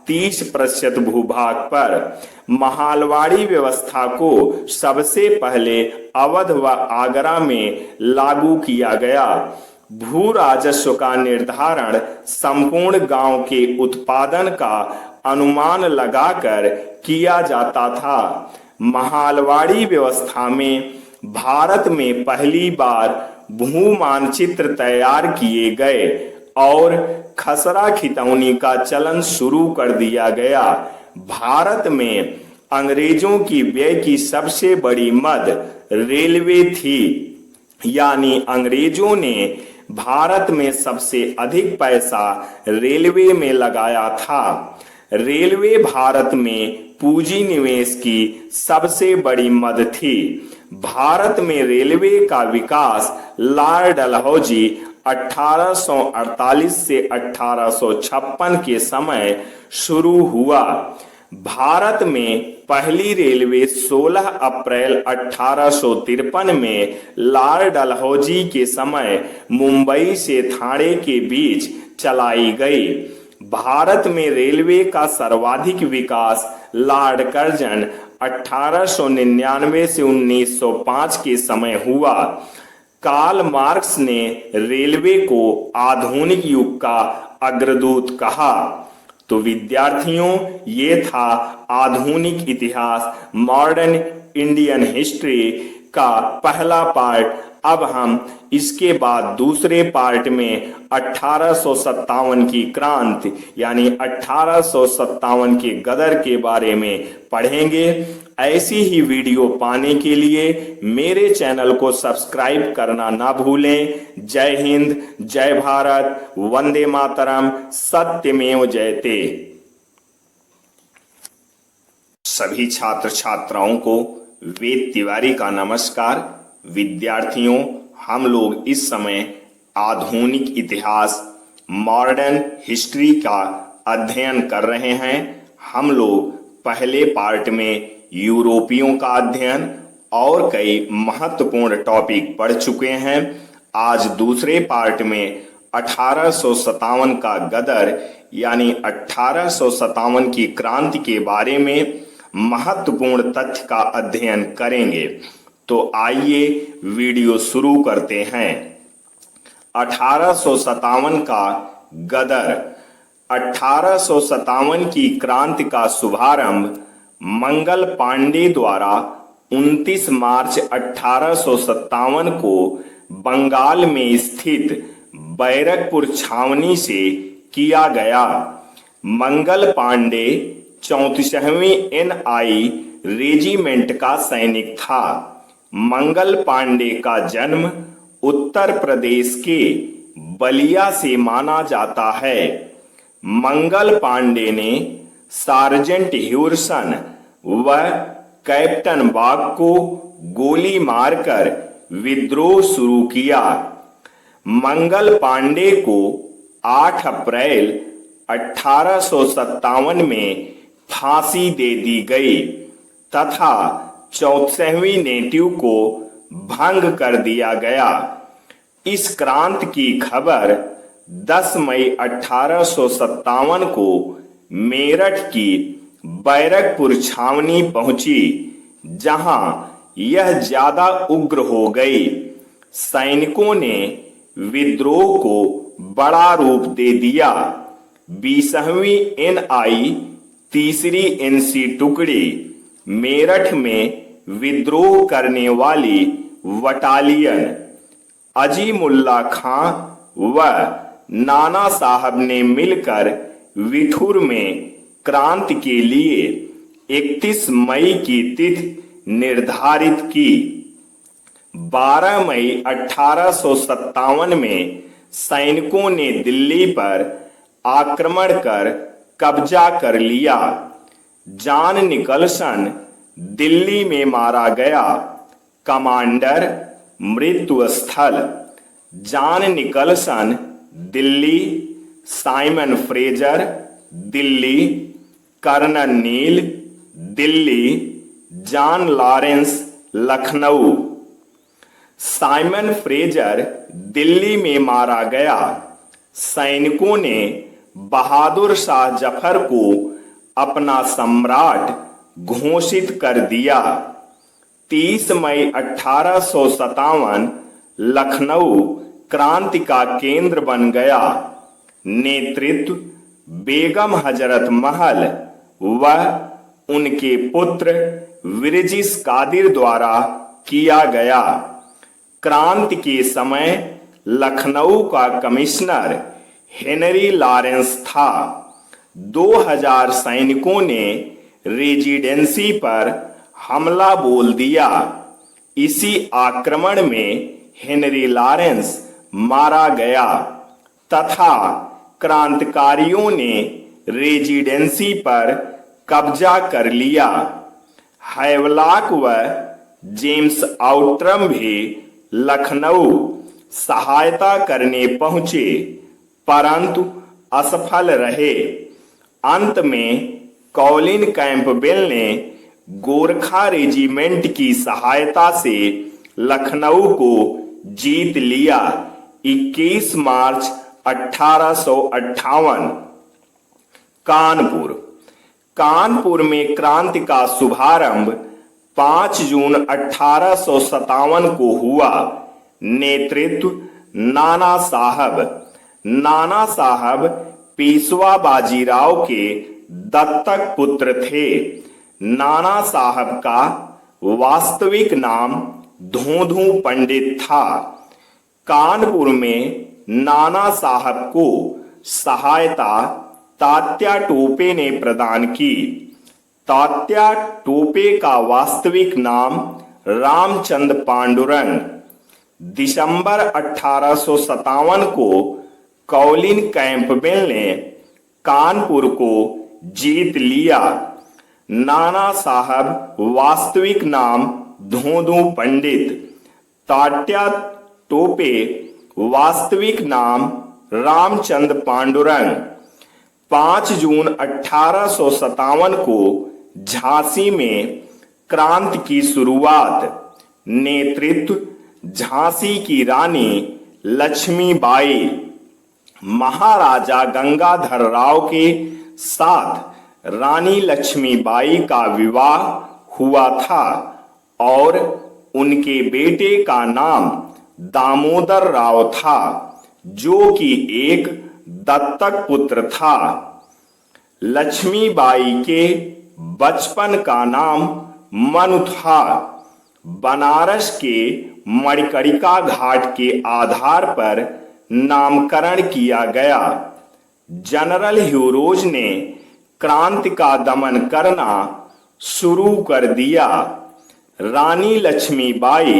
[SPEAKER 1] 30% भूभाग पर। महालवाड़ी व्यवस्था को सबसे पहले अवध व आगरा में लागू किया गया। भू राजस्व का निर्धारण संपूर्ण गांव के उत्पादन का अनुमान लगाकर किया जाता था। महालवाड़ी व्यवस्था में भारत में पहली बार भू मानचित्र तैयार किए गए और खसरा खितौनी का चलन शुरू कर दिया गया। भारत में अंग्रेजों की व्यय की सबसे बड़ी मद रेलवे थी, यानी अंग्रेजों ने भारत में सबसे अधिक पैसा रेलवे में लगाया था। रेलवे भारत में पूंजी निवेश की सबसे बड़ी मद थी। भारत में रेलवे का विकास लॉर्ड डलहौजी 1848 से 1856 के समय शुरू हुआ। भारत में पहली रेलवे 16 अप्रैल 1853 में लॉर्ड डलहौजी के समय मुंबई से ठाणे के बीच चलाई गई। भारत में रेलवे का सर्वाधिक विकास लॉर्ड कर्जन 1899 से 1905 के समय हुआ। कार्ल मार्क्स ने रेलवे को आधुनिक युग का अग्रदूत कहा। तो विद्यार्थियों, ये था आधुनिक इतिहास मॉडर्न इंडियन हिस्ट्री का पहला पार्ट। अब हम इसके बाद दूसरे पार्ट में 1857 की क्रांति यानी 1857 के गदर के बारे में पढ़ेंगे। ऐसी ही वीडियो पाने के लिए मेरे चैनल को सब्सक्राइब करना ना भूलें। जय हिंद, जय भारत, वंदे मातरम, सत्यमेव जयते। सभी छात्र छात्राओं को वेद तिवारी का नमस्कार। विद्यार्थियों, हम लोग इस समय आधुनिक इतिहास मॉडर्न हिस्ट्री का अध्ययन कर रहे हैं। हम लोग पहले पार्ट में यूरोपियों का अध्ययन और कई महत्वपूर्ण टॉपिक पढ़ चुके हैं। आज दूसरे पार्ट में 1857 का गदर यानी 1857 की क्रांति के बारे में महत्वपूर्ण तथ्य का अध्ययन करेंगे। तो आइए वीडियो शुरू करते हैं। 1857 का गदर। 1857 की क्रांति का शुभारंभ मंगल पांडे द्वारा 29 मार्च 1857 को बंगाल में स्थित बैरकपुर छावनी से किया गया। मंगल पांडे 34वीं NI रेजिमेंट का सैनिक था। मंगल पांडे का जन्म उत्तर प्रदेश के बलिया से माना जाता है। मंगल पांडे ने सार्जेंट ह्यूरसन व कैप्टन बाग को गोली मारकर विद्रोह शुरू किया। मंगल पांडे को 8 अप्रैल 1857 में फांसी दे दी गई तथा 34वीं नेटिव को भंग कर दिया गया। इस क्रांति की खबर 10 मई 1857 को मेरठ की बैरकपुर छावनी पहुंची, जहां यह ज्यादा उग्र हो गई। सैनिकों ने विद्रोह को बड़ा रूप दे दिया। 20वीं NI 3री NC टुकड़ी मेरठ में विद्रोह करने वाली बटालियन अजीमुल्ला खां व नाना साहब ने मिलकर विठूर में क्रांति के लिए 31 मई की तिथि निर्धारित की। 12 मई 1857 में सैनिकों ने दिल्ली पर आक्रमण कर कब्जा कर लिया। जॉन निकलसन दिल्ली में मारा गया। कमांडर मृत्यु स्थल John Nicholson Delhi, Simon Fraser Delhi, colonel Neil Delhi, John Lawrence Lucknow. Simon Fraser Delhi में मारा गया। सैनिकों ने बहादुर शाह जफर को अपना सम्राट घोषित कर दिया। 30 मई 1857 लखनऊ क्रांति का केंद्र बन गया। नेतृत्व बेगम हजरत महल व उनके पुत्र विरजिस कादिर द्वारा किया गया। क्रांति के समय लखनऊ का कमिश्नर हेनरी लॉरेंस था। 2000 सैनिकों ने रेजिडेंसी पर हमला बोल दिया। इसी आक्रमण में हेनरी लॉरेंस मारा गया तथा क्रांतिकारियों ने रेजिडेंसी पर कब्जा कर लिया। हैवलॉक व जेम्स आउट्रम भी लखनऊ सहायता करने पहुंचे, परंतु असफल रहे। अंत में कॉलिन कैंपबेल ने गोरखा रेजिमेंट की सहायता से लखनऊ को जीत लिया। 21 मार्च 1858 कानपुर। कानपुर में क्रांति का शुभारंभ 5 जून 1857 को हुआ। नेतृत्व नाना साहब। नाना साहब पेशवा बाजीराव के दत्तक पुत्र थे। नाना साहब का वास्तविक नाम धोधू पंडित था। कानपुर में नाना साहब को सहायता तात्या टोपे ने प्रदान की। तात्या टोपे का वास्तविक नाम रामचंद्र पांडुरंग। दिसंबर 1857 को कॉलिन कैंपबेल ने कानपुर को जीत लिया। नाना साहब वास्तविक नाम धोधू पंडित, तात्या टोपे वास्तविक नाम रामचंद्र पांडुरंग। 5 जून 1857 को झांसी में क्रांति की शुरुआत। नेतृत्व झांसी की रानी लक्ष्मीबाई। महाराजा गंगाधर राव के साथ रानी लक्ष्मीबाई का विवाह हुआ था और उनके बेटे का नाम दामोदर राव था, जो कि एक दत्तक पुत्र था। लक्ष्मीबाई के बचपन का नाम मनु था। बनारस के मणिकर्णिका घाट के आधार पर नामकरण किया गया। जनरल ह्यूरोज ने क्रांति का दमन करना शुरू कर दिया। रानी लक्ष्मीबाई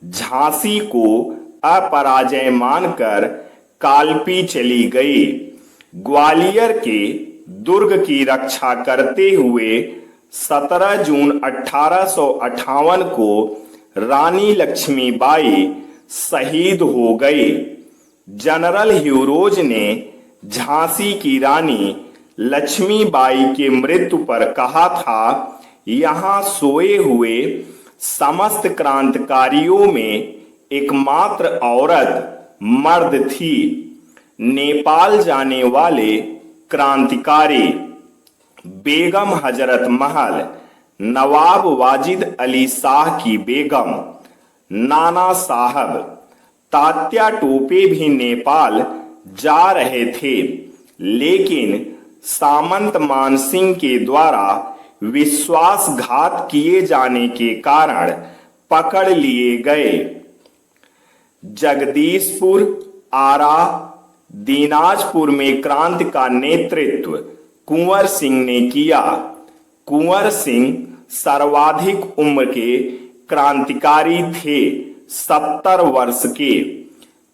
[SPEAKER 1] झांसी को अपराजय मानकर कालपी चली गई। ग्वालियर के दुर्ग की रक्षा करते हुए 17 जून 1858 को रानी लक्ष्मीबाई शहीद हो गई। जनरल ह्यूरोज ने झांसी की रानी लक्ष्मीबाई के मृत्यु पर कहा था, यहाँ सोए हुए समस्त क्रांतिकारियों में एकमात्र औरत मर्द थी। नेपाल जाने वाले क्रांतिकारी बेगम हजरत महल, नवाब वाजिद अली शाह की बेगम, नाना साहब, तात्या टोपे भी नेपाल जा रहे थे, लेकिन सामंत मानसिंह के द्वारा विश्वासघात किए जाने के कारण पकड़ लिए गए। जगदीशपुर, आरा, दीनाजपुर में क्रांति का नेतृत्व कुंवर सिंह ने किया। कुंवर सिंह सर्वाधिक उम्र के क्रांतिकारी थे, 70 वर्ष के।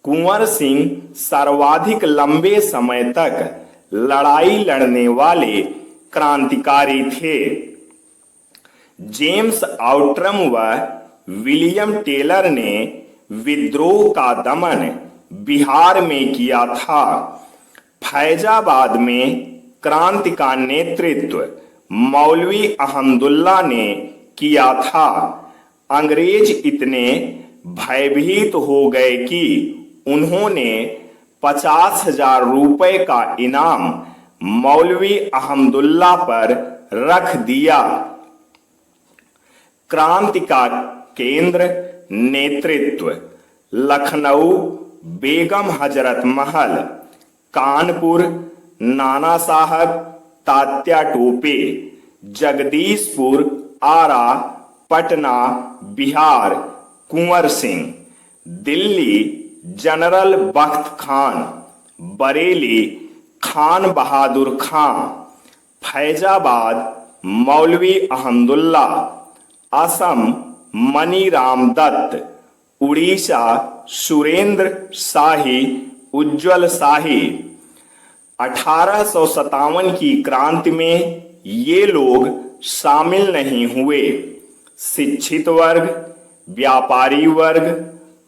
[SPEAKER 1] कुंवर सिंह सर्वाधिक लंबे समय तक लड़ाई लड़ने वाले क्रांतिकारी थे। जेम्स आउट्रम व विलियम टेलर ने विद्रोह का दमन बिहार में किया था। फैजाबाद में क्रांति का नेतृत्व मौलवी अहमदुल्ला ने किया था। अंग्रेज इतने भयभीत हो गए कि उन्होंने 50,000 रुपए का इनाम मौलवी अहमदुल्ला पर रख दिया। क्रांति का केंद्र नेतृत्व लखनऊ बेगम हजरत महल, कानपुर नाना साहब, तात्या टोपे, जगदीशपुर, आरा, पटना बिहार कुंवर सिंह, दिल्ली जनरल बख्त खान, बरेली खान बहादुर खां, फैजाबाद मौलवी अहमदुल्ला, असम मनीराम दत्त, उड़ीसा सुरेंद्र शाही, उज्जवल शाही। 1857 की क्रांति में ये लोग शामिल नहीं हुए। शिक्षित वर्ग, व्यापारी वर्ग,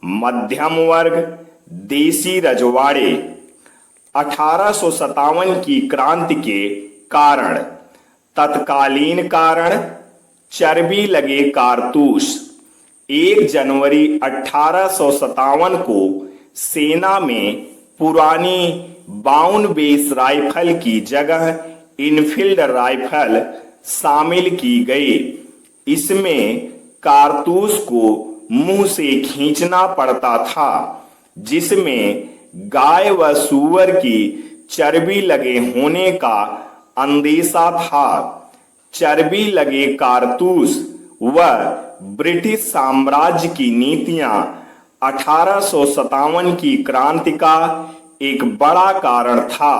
[SPEAKER 1] मध्यम वर्ग, देसी रजवाड़े। 1857 की क्रांति के कारण तत्कालीन कारण चर्बी लगे कारतूस। 1 जनवरी 1857 को सेना में पुरानी 52 बेस राइफल की जगह इनफील्ड राइफल शामिल की गई। इसमें कारतूस को मुंह से खींचना पड़ता था, जिसमें गाय व सूअर की चर्बी लगे होने का अंदेशा था। चर्बी लगे कारतूस व ब्रिटिश साम्राज्य की नीतियां 1857 की क्रांति का एक बड़ा कारण था।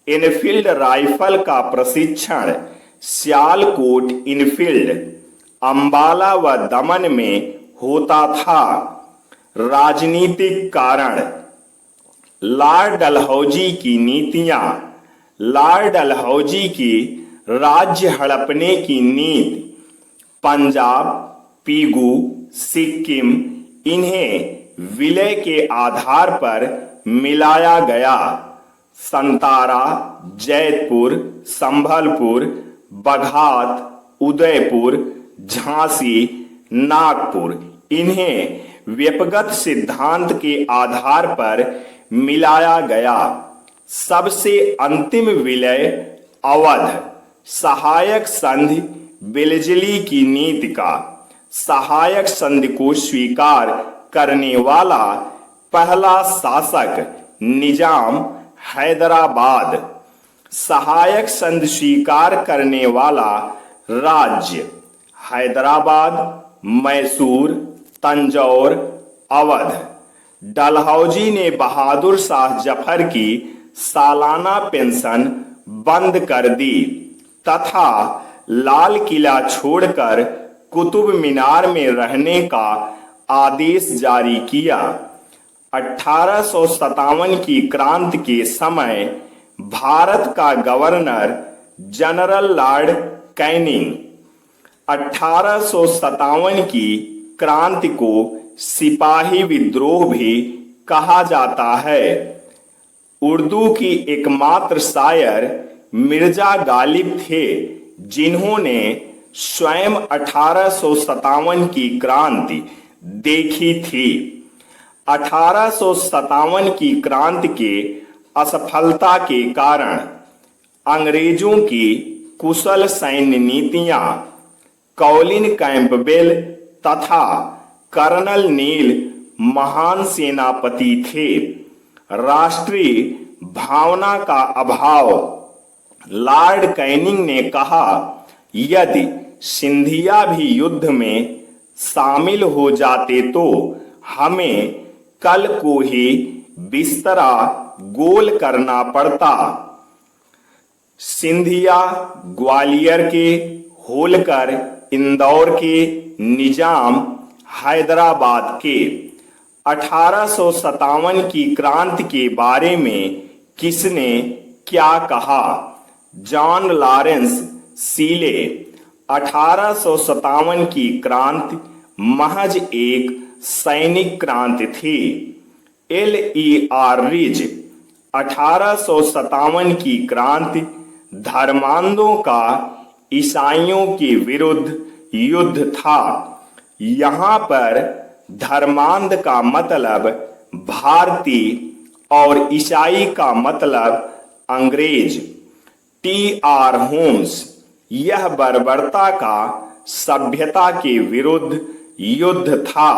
[SPEAKER 1] इनफील्ड राइफल का प्रशिक्षण सियालकोट, इनफील्ड, अंबाला व दमन में होता था। राजनीतिक कारण लॉर्ड डलहौजी की नीतियां, लॉर्ड डलहौजी की राज्य हड़पने की नीति, पंजाब, पीगू, सिक्किम, इन्हें विलय के आधार पर मिलाया गया। संतारा, जैतपुर, संभलपुर, बघात, उदयपुर, झांसी, नागपुर, इन्हें व्यक्तिगत सिद्धांत के आधार पर मिलाया गया। सबसे अंतिम विलय अवध, सहायक संधि बेलजली की नीति का। सहायक संधि को स्वीकार करने वाला पहला शासक निजाम हैदराबाद। सहायक संध स्वीकार करने वाला राज्य हैदराबाद, मैसूर, तंजौर, अवध। डलहौजी ने बहादुर शाह जफर की सालाना पेंशन बंद कर दी तथा लाल किला छोड़कर कुतुब मीनार में रहने का आदेश जारी किया। 1857 की क्रांति के समय भारत का गवर्नर जनरल लॉर्ड कैनिंग। 1857 की क्रांति को सिपाही विद्रोह भी कहा जाता है। उर्दू की एकमात्र शायर मिर्जा गालिब थे जिन्होंने स्वयं 1857 की क्रांति देखी थी। 1857 की क्रांति के असफलता के कारण अंग्रेजों की कुशल सैन्य नीतियां, कॉलिन कैंपबेल तथा कर्नल नील महान सेनापति थे। राष्ट्रीय भावना का अभाव। लॉर्ड कैनिंग ने कहा, यदि सिंधिया भी युद्ध में शामिल हो जाते तो हमें कल को ही बिस्तरा गोल करना पड़ता। सिंधिया ग्वालियर के, होलकर इंदौर के, निजाम हैदराबाद के। 1857 की क्रांति के बारे में किसने क्या कहा? John Lawrence सीले। 1857 की क्रांति महज एक सैनिक क्रांति थी। L.E.R. रिज। 1857 की क्रांति धर्मांधों का ईसाइयों के विरुद्ध युद्ध था। यहाँ पर धर्मांध का मतलब भारतीय और ईसाई का मतलब अंग्रेज। T.R. होम्स। यह बर्बरता का सभ्यता के विरुद्ध युद्ध था।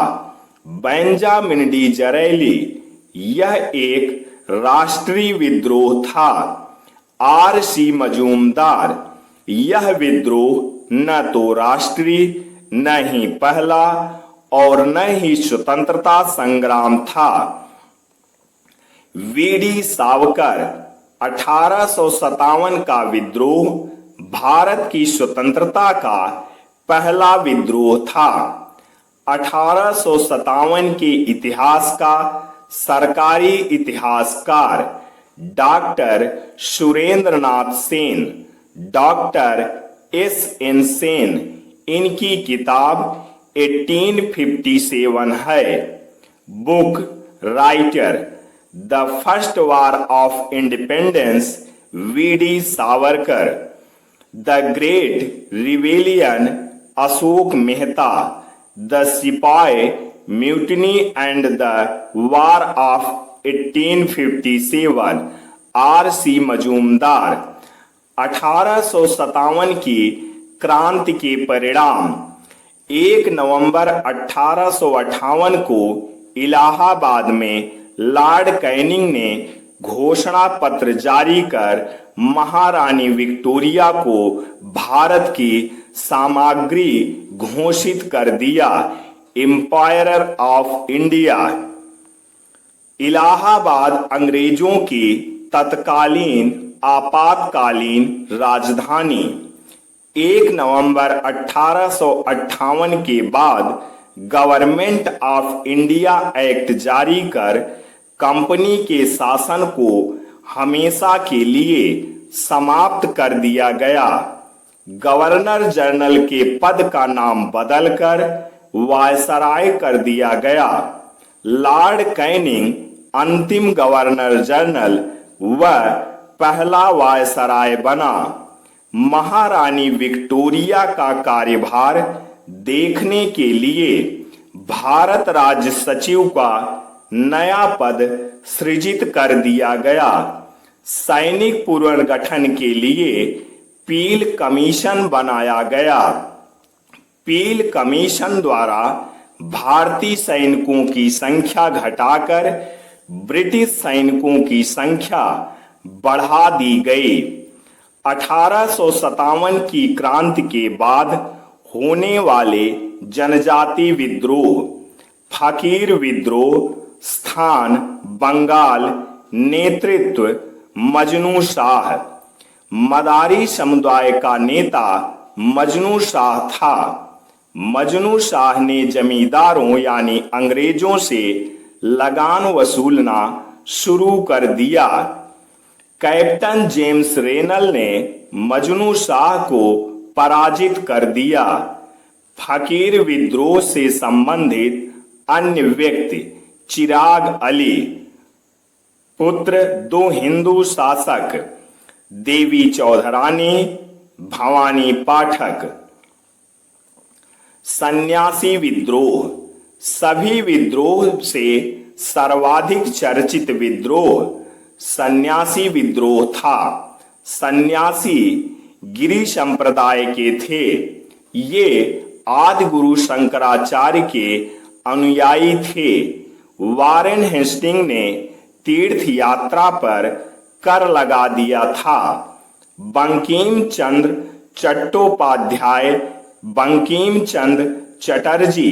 [SPEAKER 1] Benjamin Disraeli. यह एक राष्ट्रीय विद्रोह था। R.C. मजूमदार। यह विद्रोह न तो राष्ट्रीय, न ही पहला और न ही स्वतंत्रता संग्राम था। वी.डी. सावरकर। 1857 का विद्रोह भारत की स्वतंत्रता का पहला विद्रोह था। 1857 के इतिहास का सरकारी इतिहासकार doctor Surendranath Sen, doctor S.N. Sen, इनकी किताब 1857 है। Book writer the first war of independence V D. Savarkar. The great rebellion Ashok Mehta. The sipahi mutiny and the war of 1857 R.C. Majumdar. 1857 की क्रांति के परिणाम। 1 नवंबर 1858 को इलाहाबाद में लॉर्ड कैनिंग ने घोषणा पत्र जारी कर महारानी विक्टोरिया को भारत की सामग्री घोषित कर दिया। Empire of India. इलाहाबाद अंग्रेजों की तत्कालीन आपातकालीन राजधानी। 1 नवंबर 1858 के बाद गवर्नमेंट ऑफ इंडिया एक्ट जारी कर कंपनी के शासन को हमेशा के लिए समाप्त कर दिया गया। गवर्नर जनरल के पद का नाम बदलकर वायसराय कर दिया गया। लॉर्ड कैनिंग अंतिम गवर्नर जनरल व पहला वायसराय बना। महारानी विक्टोरिया का कार्यभार देखने के लिए भारत राज्य सचिव का नया पद सृजित कर दिया गया। सैनिक पुनर्गठन के लिए पील कमीशन बनाया गया। पील कमीशन द्वारा भारतीय सैनिकों की संख्या घटाकर ब्रिटिश सैनिकों की संख्या बढ़ा दी गई। 1857 की क्रांति के बाद होने वाले जनजाति विद्रोह, फकीर विद्रोह, स्थान बंगाल, नेतृत्व मजनू शाह। मदारी समुदाय का नेता मजनू शाह था। मजनू शाह ने जमींदारों यानी अंग्रेजों से लगान वसूलना शुरू कर दिया। कैप्टन जेम्स रेनल ने मजनू शाह को पराजित कर दिया। फकीर विद्रोह से संबंधित अन्य व्यक्ति चिराग अली, पुत्र दो हिंदू शासक देवी चौधरानी, भवानी पाठक। सन्यासी विद्रोह, सभी विद्रोह से सर्वाधिक चर्चित विद्रोह सन्यासी विद्रोह था। सन्यासी गिरि संप्रदाय के थे। ये आदि गुरु शंकराचार्य के अनुयायी थे। वारेन हेस्टिंग ने तीर्थ यात्रा पर कर लगा दिया था। बंकिम चंद्र चट्टोपाध्याय, बंकिम चंद्र चटर्जी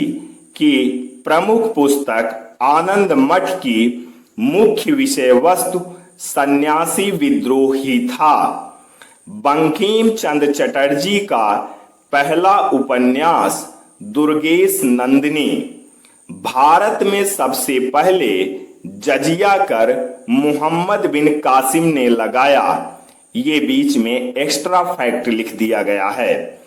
[SPEAKER 1] की प्रमुख पुस्तक आनंद मठ की मुख्य विषय वस्तु सन्यासी विद्रोह ही था। बंकिम चंद्र चटर्जी का पहला उपन्यास दुर्गेश नंदिनी भारत में सबसे पहले जजिया कर मोहम्मद बिन कासिम ने लगाया। ये बीच में एक्स्ट्रा फैक्ट लिख दिया गया है।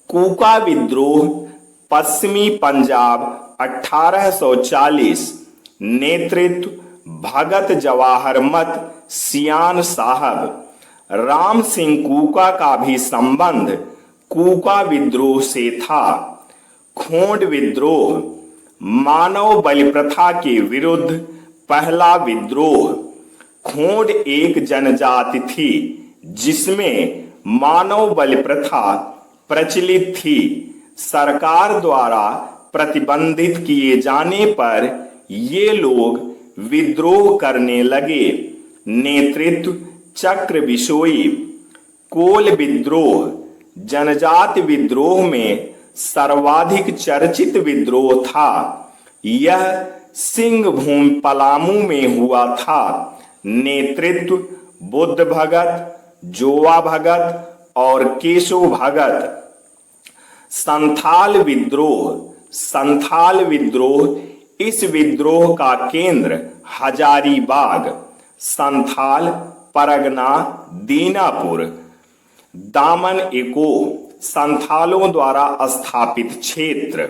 [SPEAKER 1] कूका विद्रोह, पश्चिमी पंजाब 1840, नेतृत्व भगत जवाहर मत सियान साहब। राम सिंह कूका का भी संबंध कूका विद्रोह से था। खोंड विद्रोह, मानव बलि प्रथा के विरुद्ध पहला विद्रोह। खोंड एक जनजाति थी जिसमें मानव बलि प्रथा प्रचलित थी। सरकार द्वारा प्रतिबंधित किए जाने पर ये लोग विद्रोह करने लगे। नेतृत्व चक्र बिशोई। कोल विद्रोह, जनजाति विद्रोह में सर्वाधिक चर्चित विद्रोह था। यह सिंहभूम पलामू में हुआ था। नेतृत्व बुद्ध भगत, जोवा भगत और केशव भगत। संथाल विद्रोह, संथाल विद्रोह, इस विद्रोह का केंद्र हजारीबाग, संथाल परगना दीनापुर। दामन इको, संथालों द्वारा स्थापित क्षेत्र।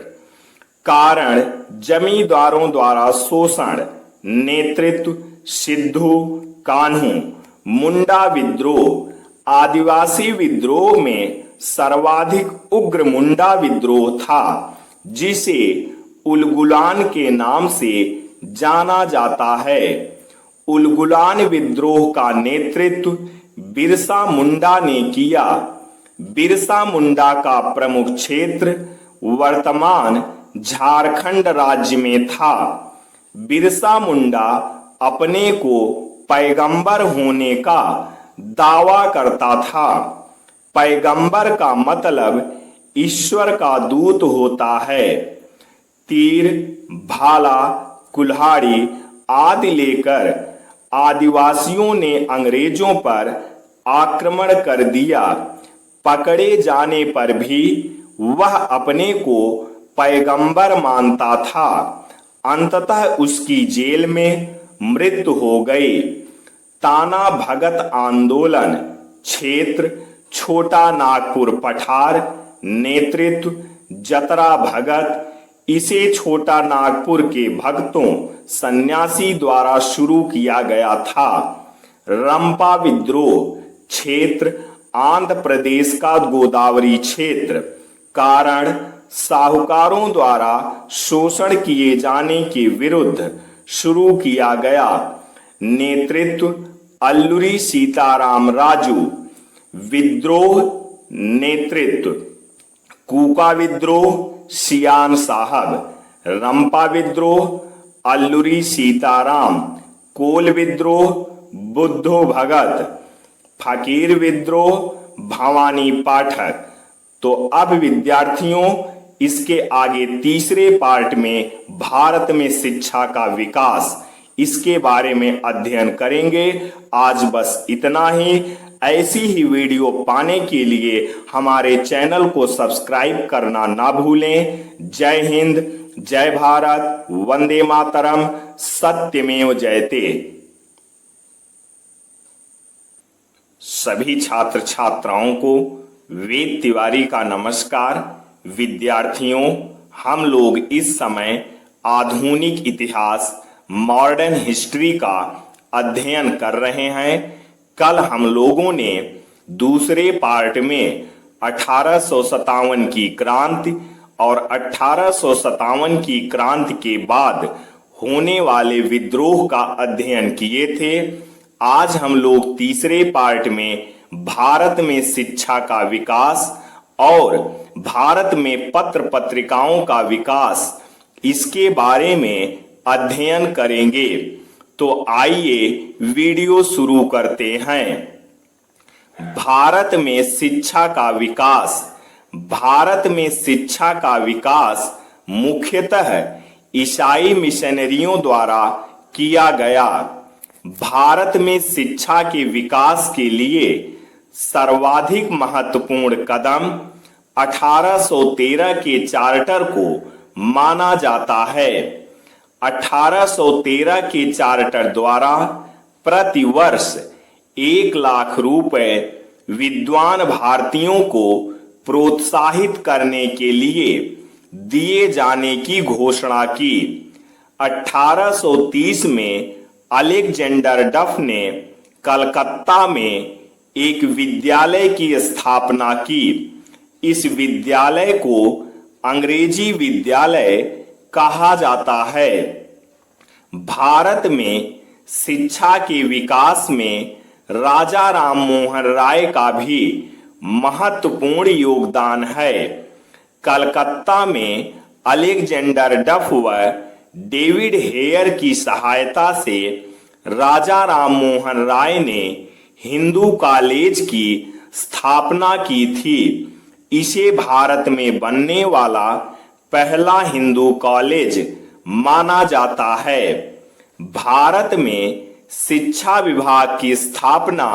[SPEAKER 1] कारण जमींदारों द्वारा शोषण। नेतृत्व सिद्धू कान्हू। मुंडा विद्रोह, आदिवासी विद्रोह में सर्वाधिक उग्र मुंडा विद्रोह था जिसे उलगुलान के नाम से जाना जाता है। उलगुलान विद्रोह का नेतृत्व बिरसा मुंडा ने किया। बिरसा मुंडा का प्रमुख क्षेत्र वर्तमान झारखंड राज्य में था। बिरसा मुंडा अपने को पैगंबर होने का दावा करता था। पैगंबर का मतलब ईश्वर का दूत होता है। तीर, भाला, कुल्हाड़ी आदि लेकर आदिवासियों ने अंग्रेजों पर आक्रमण कर दिया। पकड़े जाने पर भी वह अपने को पैगंबर मानता था। अंततः उसकी जेल में मृत्यु हो गई। ताना भगत आंदोलन, क्षेत्र छोटा नागपुर पठार। नेतृत्व जतरा भगत। इसे छोटा नागपुर के भक्तों सन्यासी द्वारा शुरू किया गया था। रंपा विद्रोह, क्षेत्र आंध्र प्रदेश का गोदावरी क्षेत्र। कारण साहूकारों द्वारा शोषण किए जाने के विरुद्ध शुरू किया गया। नेतृत्व अल्लूरी सीताराम राजू। विद्रोह नेतृत्व कूका विद्रोह सियान साहब। रंपा विद्रोह अल्लूरी सीताराम। कोल विद्रोह बुद्धो भगत, फकीर विद्रोह भवानी पाठक। तो अब विद्यार्थियों इसके आगे तीसरे पार्ट में भारत में शिक्षा का विकास, इसके बारे में अध्ययन करेंगे। आज बस इतना ही। ऐसी ही वीडियो पाने के लिए हमारे चैनल को सब्सक्राइब करना ना भूलें। जय हिंद, जय भारत, वंदे मातरम, सत्यमेव जयते। सभी छात्र छात्राओं को वेद तिवारी का नमस्कार। विद्यार्थियों, हम लोग इस समय आधुनिक इतिहास, मॉडर्न हिस्ट्री का अध्ययन कर रहे हैं। कल हम लोगों ने दूसरे पार्ट में 1857 की क्रांति और 1857 की क्रांति के बाद होने वाले विद्रोह का अध्ययन किए थे। आज हम लोग तीसरे पार्ट में भारत में शिक्षा का विकास और भारत में पत्र पत्रिकाओं का विकास, इसके बारे में अध्ययन करेंगे। तो आइए वीडियो शुरू करते हैं। भारत में शिक्षा का विकास। भारत में शिक्षा का विकास मुख्यतः ईसाई मिशनरियों द्वारा किया गया। भारत में शिक्षा के विकास के लिए सर्वाधिक महत्वपूर्ण कदम 1813 के चार्टर को माना जाता है। 1813 के चार्टर द्वारा प्रतिवर्ष 1 लाख रुपए विद्वान भारतीयों को प्रोत्साहित करने के लिए दिए जाने की घोषणा की। 1830 में अलेक्जेंडर डफ ने कलकत्ता में एक विद्यालय की स्थापना की। इस विद्यालय को अंग्रेजी विद्यालय कहा जाता है। भारत में शिक्षा के विकास में राजा राममोहन राय का भी महत्वपूर्ण योगदान है। कलकत्ता में अलेक्जेंडर डफ व डेविड हेयर की सहायता से राजा राममोहन राय ने हिंदू कॉलेज की स्थापना की थी। इसे भारत में बनने वाला पहला हिंदू कॉलेज माना जाता है। भारत में शिक्षा विभाग की स्थापना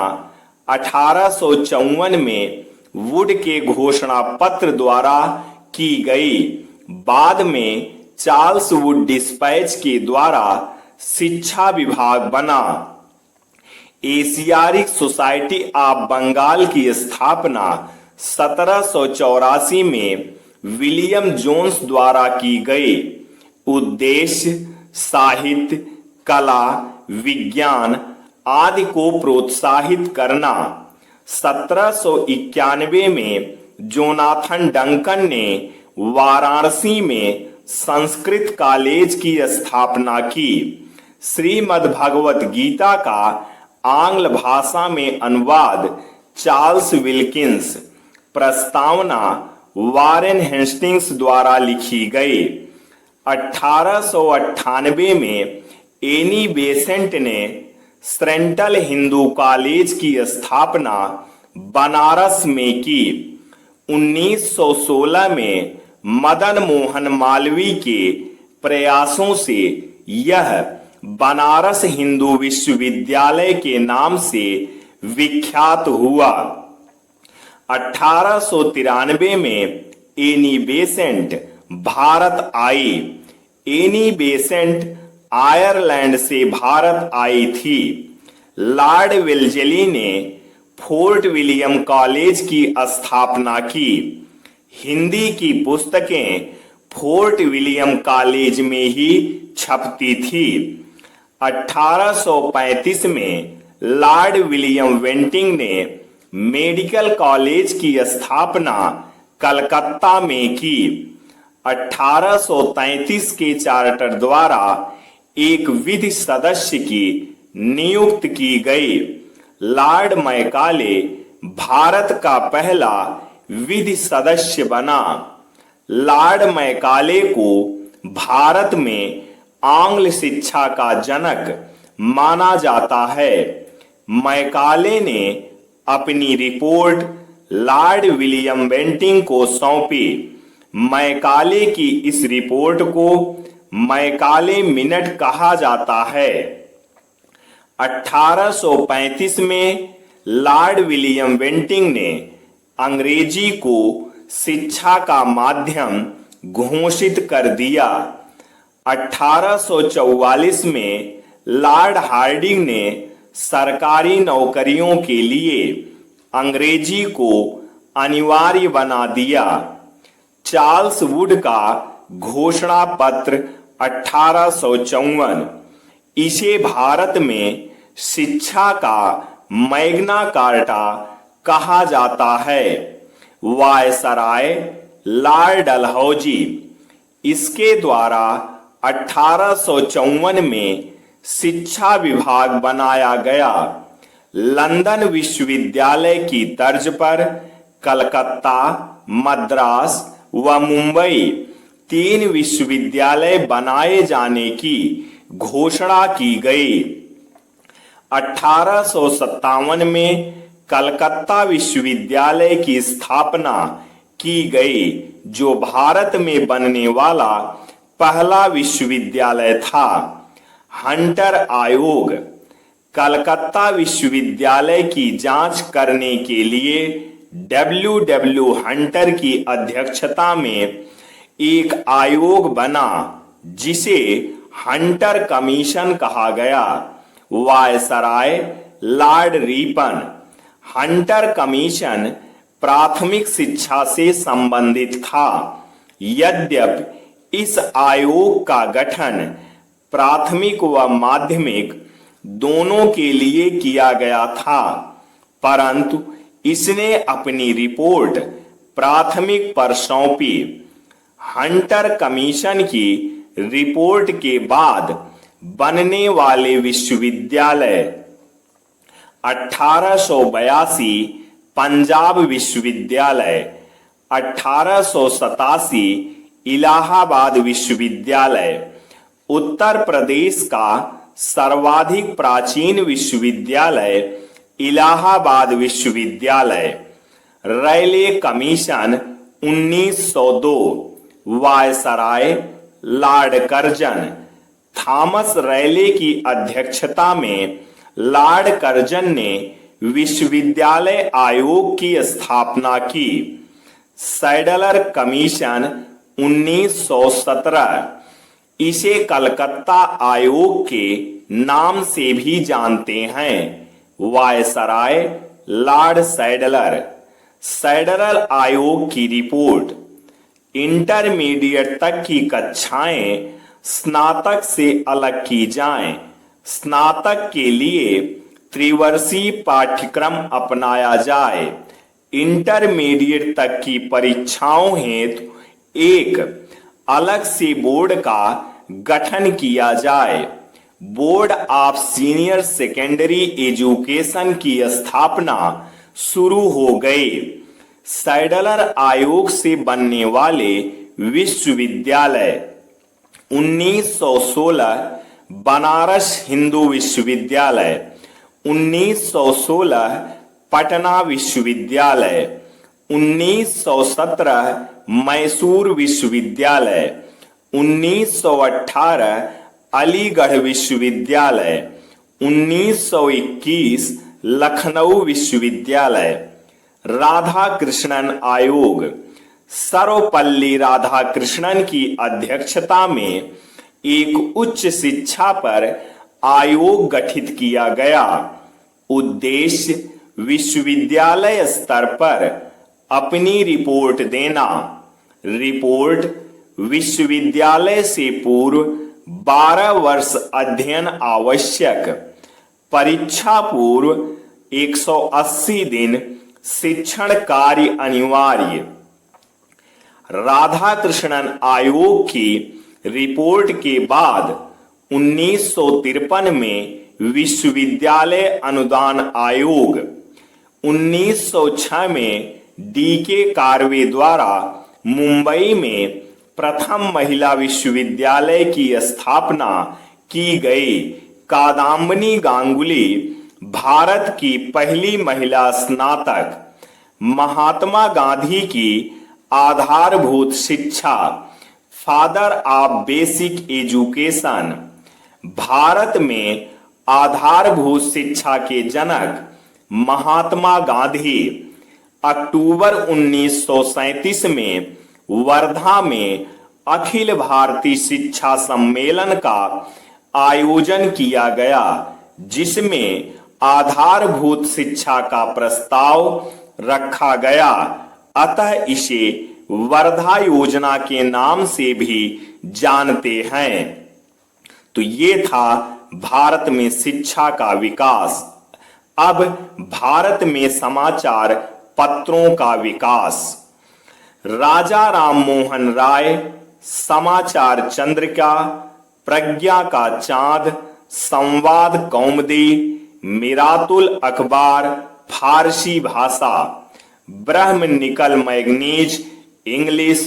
[SPEAKER 1] 1854 में वुड के घोषणा पत्र द्वारा की गई। बाद में चार्ल्स वुड डिस्पैच के द्वारा शिक्षा विभाग बना। एशियाटिक सोसाइटी ऑफ बंगाल की स्थापना 1784 में विलियम जोन्स द्वारा की गई। उद्देश्य साहित्य, कला, विज्ञान आदि को प्रोत्साहित करना। 1791 में जोनाथन डंकन ने वाराणसी में संस्कृत कॉलेज की स्थापना की। श्रीमद् भगवत गीता का आंग्ल भाषा में अनुवाद चार्ल्स विल्किंस। प्रस्तावना वारेन हेस्टिंग्स द्वारा लिखी गई। 1898 में एनी बेसेंट ने सेंट्रल हिंदू कॉलेज की स्थापना बनारस में की। 1916 में मदन मोहन मालवीय के प्रयासों से यह बनारस हिंदू विश्वविद्यालय के नाम से विख्यात हुआ। 1893 में एनी बेसेंट भारत आई। एनी बेसेंट आयरलैंड से भारत आई थी। लॉर्ड वेल्लेस्ली ने फोर्ट विलियम कॉलेज की स्थापना की। हिंदी की पुस्तकें फोर्ट विलियम कॉलेज में ही छपती थी। 1835 में लॉर्ड विलियम वेंटिंग ने मेडिकल कॉलेज की स्थापना कलकत्ता में की। 1833 के चार्टर द्वारा एक विधि सदस्य की नियुक्त की गई। लॉर्ड मैकाले भारत का पहला विधि सदस्य बना। लॉर्ड मैकाले को भारत में आंग्ल शिक्षा का जनक माना जाता है। मैकाले ने अपनी रिपोर्ट लॉर्ड विलियम बेंटिंक को सौंपी। मैकाले की इस रिपोर्ट को मैकाले मिनट कहा जाता है। 1835 में लॉर्ड विलियम बेंटिंक ने अंग्रेजी को शिक्षा का माध्यम घोषित कर दिया। 1844 में लॉर्ड हार्डिंग ने सरकारी नौकरियों के लिए अंग्रेजी को अनिवार्य बना दिया। चार्ल्स वुड का घोषणा पत्र 1854, इसे भारत में शिक्षा का मैग्ना कार्टा कहा जाता है। वायसराय लॉर्ड डलहौजी, इसके द्वारा 1854 में शिक्षा विभाग बनाया गया। लंदन विश्वविद्यालय की तर्ज पर कलकत्ता, मद्रास व मुंबई 3 विश्वविद्यालय बनाए जाने की घोषणा की गई। 1857 में कलकत्ता विश्वविद्यालय की स्थापना की गई, जो भारत में बनने वाला पहला विश्वविद्यालय था। हंटर आयोग कलकत्ता विश्वविद्यालय की जांच करने के लिए डब्ल्यू हंटर की अध्यक्षता में एक आयोग बना, जिसे हंटर कमीशन कहा गया। Viceroy Lord Ripon, Hunter commission प्राथमिक शिक्षा से संबंधित था। यद्यपि इस आयोग का गठन प्राथमिक व माध्यमिक दोनों के लिए किया गया था, परंतु इसने अपनी रिपोर्ट प्राथमिक पर सौंपी। हंटर कमीशन की रिपोर्ट के बाद बनने वाले विश्वविद्यालय 1882 पंजाब विश्वविद्यालय, 1887 इलाहाबाद विश्वविद्यालय, उत्तर प्रदेश का सर्वाधिक प्राचीन विश्वविद्यालय इलाहाबाद विश्वविद्यालय, Raleigh commission 1902, viceroy lord Curzon, Thomas Raleigh की अध्यक्षता में लॉर्ड कर्जन ने विश्वविद्यालय आयोग की स्थापना की। सैडलर कमीशन 1917, इसे कलकत्ता आयोग के नाम से भी जानते हैं। वायसराय लॉर्ड सैडलर, सैडलर आयोग की रिपोर्ट, इंटरमीडिएट तक की कक्षाएं स्नातक से अलग की जाएं। स्नातक के लिए त्रिवर्षीय पाठ्यक्रम अपनाया जाए। इंटरमीडिएट तक की परीक्षाओं हेतु एक अलग से बोर्ड का गठन किया जाए। Board of senior secondary education की स्थापना शुरू हो गई। सैडलर आयोग से बनने वाले विश्वविद्यालय 1916 बनारस हिंदू विश्वविद्यालय, 1916 पटना विश्वविद्यालय, 1917 मैसूर विश्वविद्यालय, 1918 अलीगढ़ विश्वविद्यालय, 1921 लखनऊ विश्वविद्यालय। राधा कृष्णन आयोग, सर्वपल्ली राधाकृष्णन की अध्यक्षता में एक उच्च शिक्षा पर आयोग गठित किया गया। उद्देश्य विश्वविद्यालय स्तर पर अपनी रिपोर्ट देना। रिपोर्ट विश्वविद्यालय से पूर्व 12 वर्ष अध्ययन आवश्यक। परीक्षा पूर्व 180 दिन शिक्षण कार्य अनिवार्य। राधाकृष्णन आयोग की रिपोर्ट के बाद 1953 में विश्वविद्यालय अनुदान आयोग, 1906 में डी.के. कार्वे द्वारा मुंबई में प्रथम महिला विश्वविद्यालय की स्थापना की गई। कादम्बिनी गांगुली भारत की पहली महिला स्नातक। महात्मा गांधी की आधारभूत शिक्षा, father of basic education. Bharat में आधारभूत शिक्षा के जनक महात्मा गांधी अक्टूबर 1937 में वर्धा में अखिल भारतीय शिक्षा सम्मेलन का आयोजन किया गया, जिसमें आधारभूत शिक्षा का प्रस्ताव रखा गया। अतः इसे वर्धा योजना के नाम से भी जानते हैं। तो ये था भारत में शिक्षा का विकास। अब भारत में समाचार पत्रों का विकास। राजा राममोहन राय, समाचार चंद्रिका, प्रज्ञा का चांद, संवाद कौमुदी, मिरातुल अखबार फारसी भाषा, ब्रह्मनिकल मैगनीज इंग्लिश,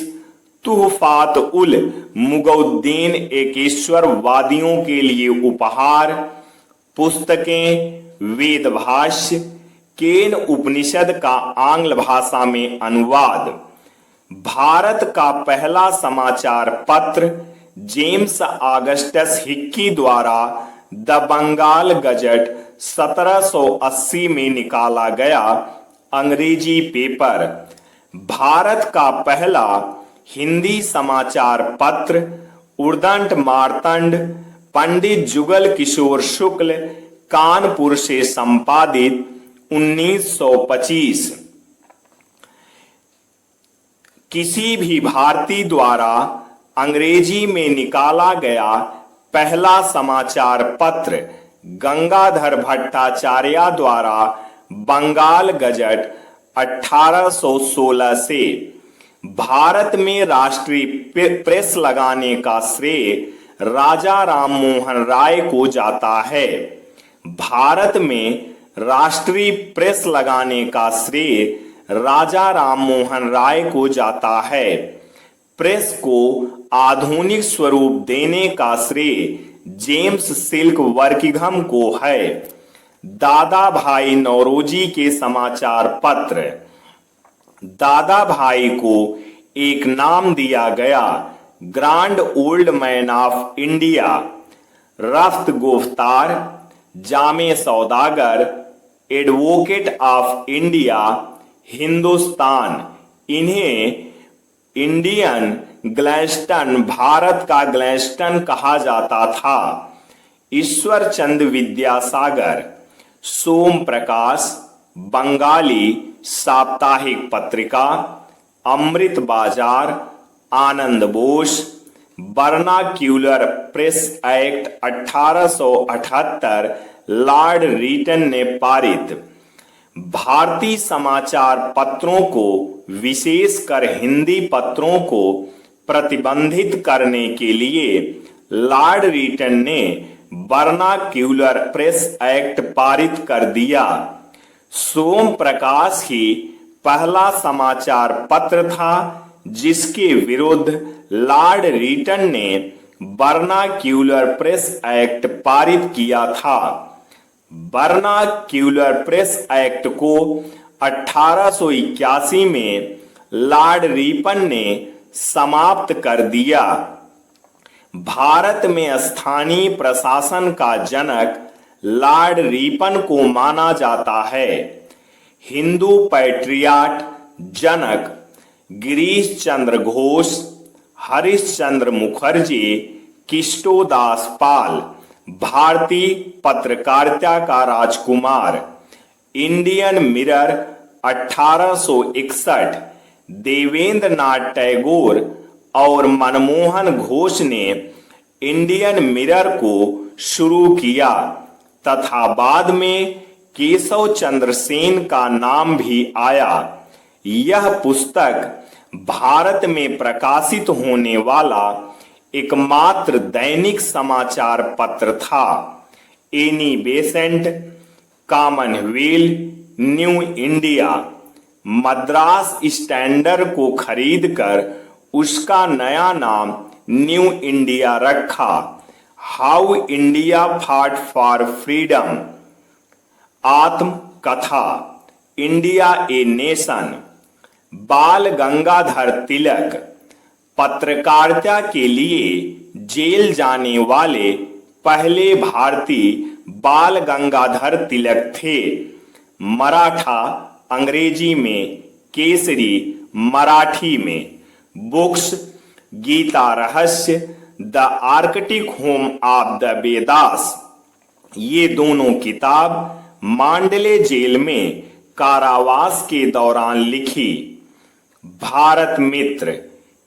[SPEAKER 1] तुहफात उल मुगउद्दीन एकेश्वरवादियों के लिए उपहार, पुस्तकें, वेद भाष्य, केन उपनिषद का आंग्ल भाषा में अनुवाद। भारत का पहला समाचार पत्र जेम्स ऑगस्टस हिक्की द्वारा द बंगाल गजट 1780 में निकाला गया अंग्रेजी पेपर। भारत का पहला हिंदी समाचार पत्र उद्दंड मार्तंड पंडित जुगल किशोर शुक्ल कानपुर से संपादित 1925। किसी भी भारतीय द्वारा अंग्रेजी में निकाला गया पहला समाचार पत्र गंगाधर भट्टाचार्य द्वारा बंगाल गजट 1816 से। भारत में राष्ट्रीय प्रेस लगाने का श्रेय राजा राममोहन राय को जाता है। भारत में राष्ट्रीय प्रेस लगाने का श्रेय राजा राममोहन राय को जाता है। प्रेस को आधुनिक स्वरूप देने का श्रेय जेम्स सिल्क वर्किंघम को है। दादा भाई नौरोजी के समाचार पत्र। दादा भाई को एक नाम दिया गया, grand old man of India. Rast Goftar, Jame Saudagar, advocate of India, Hindustan. इन्हें इंडियन ग्लैस्टन, भारत का ग्लैस्टन कहा जाता था। ईश्वर चंद विद्यासागर, सोम प्रकाश, बंगाली साप्ताहिक पत्रिका, Amrit Bazar, Anand Bose, vernacular press act 1878 lord Lytton ने पारित। भारतीय समाचार पत्रों को, विशेषकर हिंदी पत्रों को प्रतिबंधित करने के लिए लॉर्ड रीटन ने वर्नाक्यूलर प्रेस एक्ट पारित कर दिया। सोम प्रकाश ही पहला समाचार पत्र था जिसके विरुद्ध लॉर्ड रीटन ने वर्नाक्यूलर प्रेस एक्ट पारित किया था। वर्नाक्यूलर प्रेस एक्ट को 1881 में लॉर्ड रीपन ने समाप्त कर दिया। भारत में स्थानीय प्रशासन का जनक लॉर्ड रीपन को माना जाता है। हिंदू पैट्रियाट जनक गिरीश चंद्र घोष, हरीश चंद्र मुखर्जी, किष्टोदास पाल। भारतीय पत्रकारिता का राजकुमार। Indian mirror 1861। देवेंद्र नाथ टैगोर और मनमोहन घोष ने इंडियन मिरर को शुरू किया तथा बाद में केशव चंद्र सेन का नाम भी आया। यह पुस्तक भारत में प्रकाशित होने वाला एकमात्र दैनिक समाचार पत्र था। Annie Besant, Commonwealth, new India. Madras standard को खरीदकर उसका नया नाम न्यू इंडिया रखा। हाउ इंडिया फाट फॉर फ्रीडम, आत्मकथा, इंडिया ए नेशन, बाल गंगाधर तिलक, पत्रकारिता के लिए जेल जाने वाले पहले भारतीय बाल गंगाधर तिलक थे। मराठा अंग्रेजी में, केसरी मराठी में। बुक्स, गीता रहस्य, the Arctic home of the Vedas. ये दोनों किताब मांडले जेल में कारावास के दौरान लिखी। भारत मित्र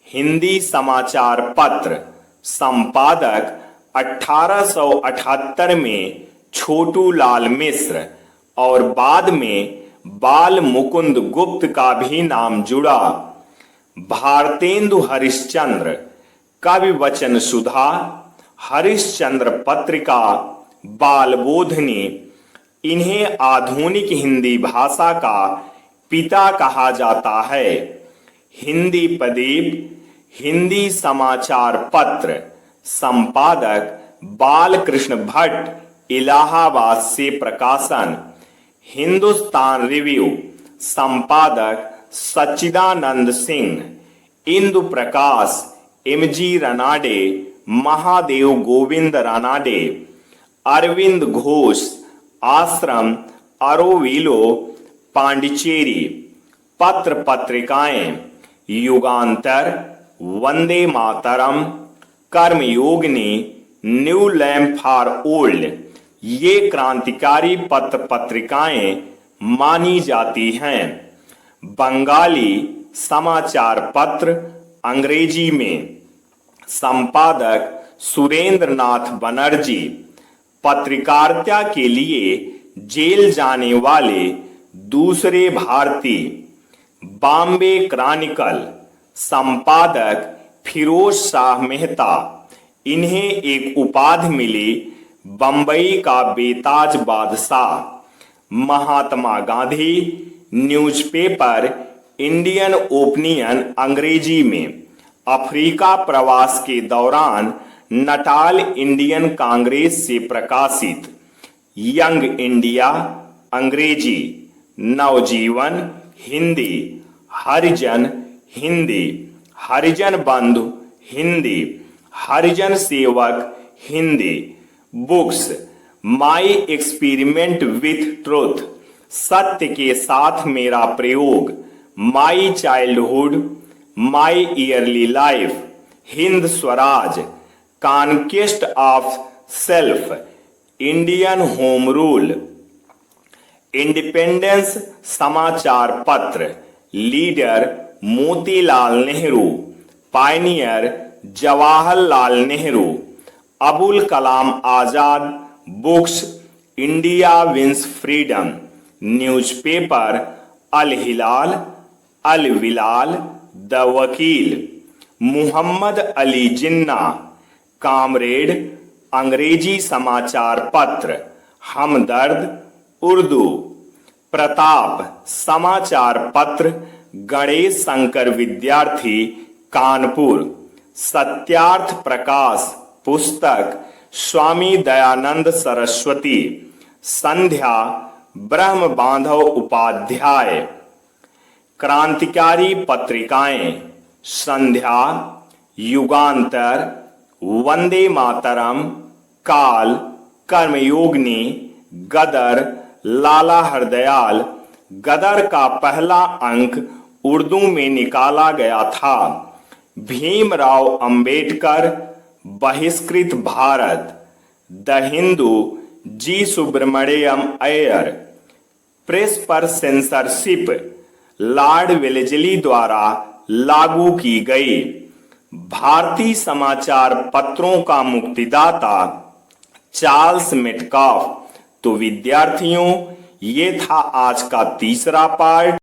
[SPEAKER 1] हिंदी समाचार पत्र, संपादक 1878 में छोटू लाल मिश्र और बाद में बाल मुकुंद गुप्त का भी नाम जुड़ा। भारतेंदु हरिश्चंद्र, कवि वचन सुधा, हरिश्चंद्र पत्रिका, बाल बोधनी। इन्हें आधुनिक हिंदी भाषा का पिता कहा जाता है। हिंदी प्रदीप, हिंदी समाचार पत्र, संपादक बालकृष्ण भट्ट, इलाहाबाद से प्रकाशन। हिंदुस्तान रिव्यू, संपादक सच्चिदानंद सिंह। इंदु प्रकाश, एमजी रनाडे, महादेव गोविंद रनाडे। अरविंद घोष, आश्रम अरोविलो, पांडिचेरी। पत्र पत्रिकाएं, युगांतर, वंदे मातरम, कर्मयोगिनी, न्यू लैम्प फॉर ओल्ड। ये क्रांतिकारी पत्र पत्रिकाएं मानी जाती हैं। बंगाली समाचार पत्र, अंग्रेजी में। संपादक सुरेंद्र नाथ बनर्जी। पत्रकारिता के लिए जेल जाने वाले दूसरे भारतीय। बॉम्बे क्रॉनिकल, संपादक फिरोज शाह मेहता। इन्हें एक उपाधि मिली, बंबई का बेताज बादशाह। Mahatma Gandhi, newspaper Indian opinion, अंग्रेजी में। अफ्रीका प्रवास के दौरान नटाल इंडियन कांग्रेस से प्रकाशित। यंग इंडिया, अंग्रेजी। नवजीवन, हिंदी। हरिजन, हिंदी। हरिजन बंधु, Hindi. Harijan Sevak, Hindi. Books, my experiment with truth, सत्य के साथ मेरा प्रयोग। My childhood, my early life. Hind Swaraj, conquest of self, Indian home rule. Independence समाचार पत्र, leader Motilal Nehru, pioneer Jawaharlal Nehru. Abul Kalam Azad. Books, India wins freedom. Newspaper, Al Hilal, Al Bilal, the Vakil. Muhammad Ali Jinnah, comrade, अंग्रेजी समाचार पत्र। हमदर्द, उर्दू। प्रताप समाचार पत्र, गणेश शंकर विद्यार्थी, कानपुर। सत्यार्थ प्रकाश पुस्तक, स्वामी दयानंद सरस्वती। संध्या, ब्रह्म बांधव उपाध्याय। क्रांतिकारी पत्रिकाएं, संध्या, युगांतर, वंदे मातरम, काल, कर्मयोगिनी, गदर, लाला हरदयाल। गदर का पहला अंक उर्दू में निकाला गया था। Bhimrao Ambedkar, Bahishkrit Bharat. The Hindu, G Subramania Iyer. Press पर सेंसरशिप लॉर्ड वेलेस्ली द्वारा लागू की गई। भारतीय समाचार पत्रों का मुक्तिदाता चार्ल्स मेटकाफ। तो विद्यार्थियों, ये था आज का तीसरा पार्ट।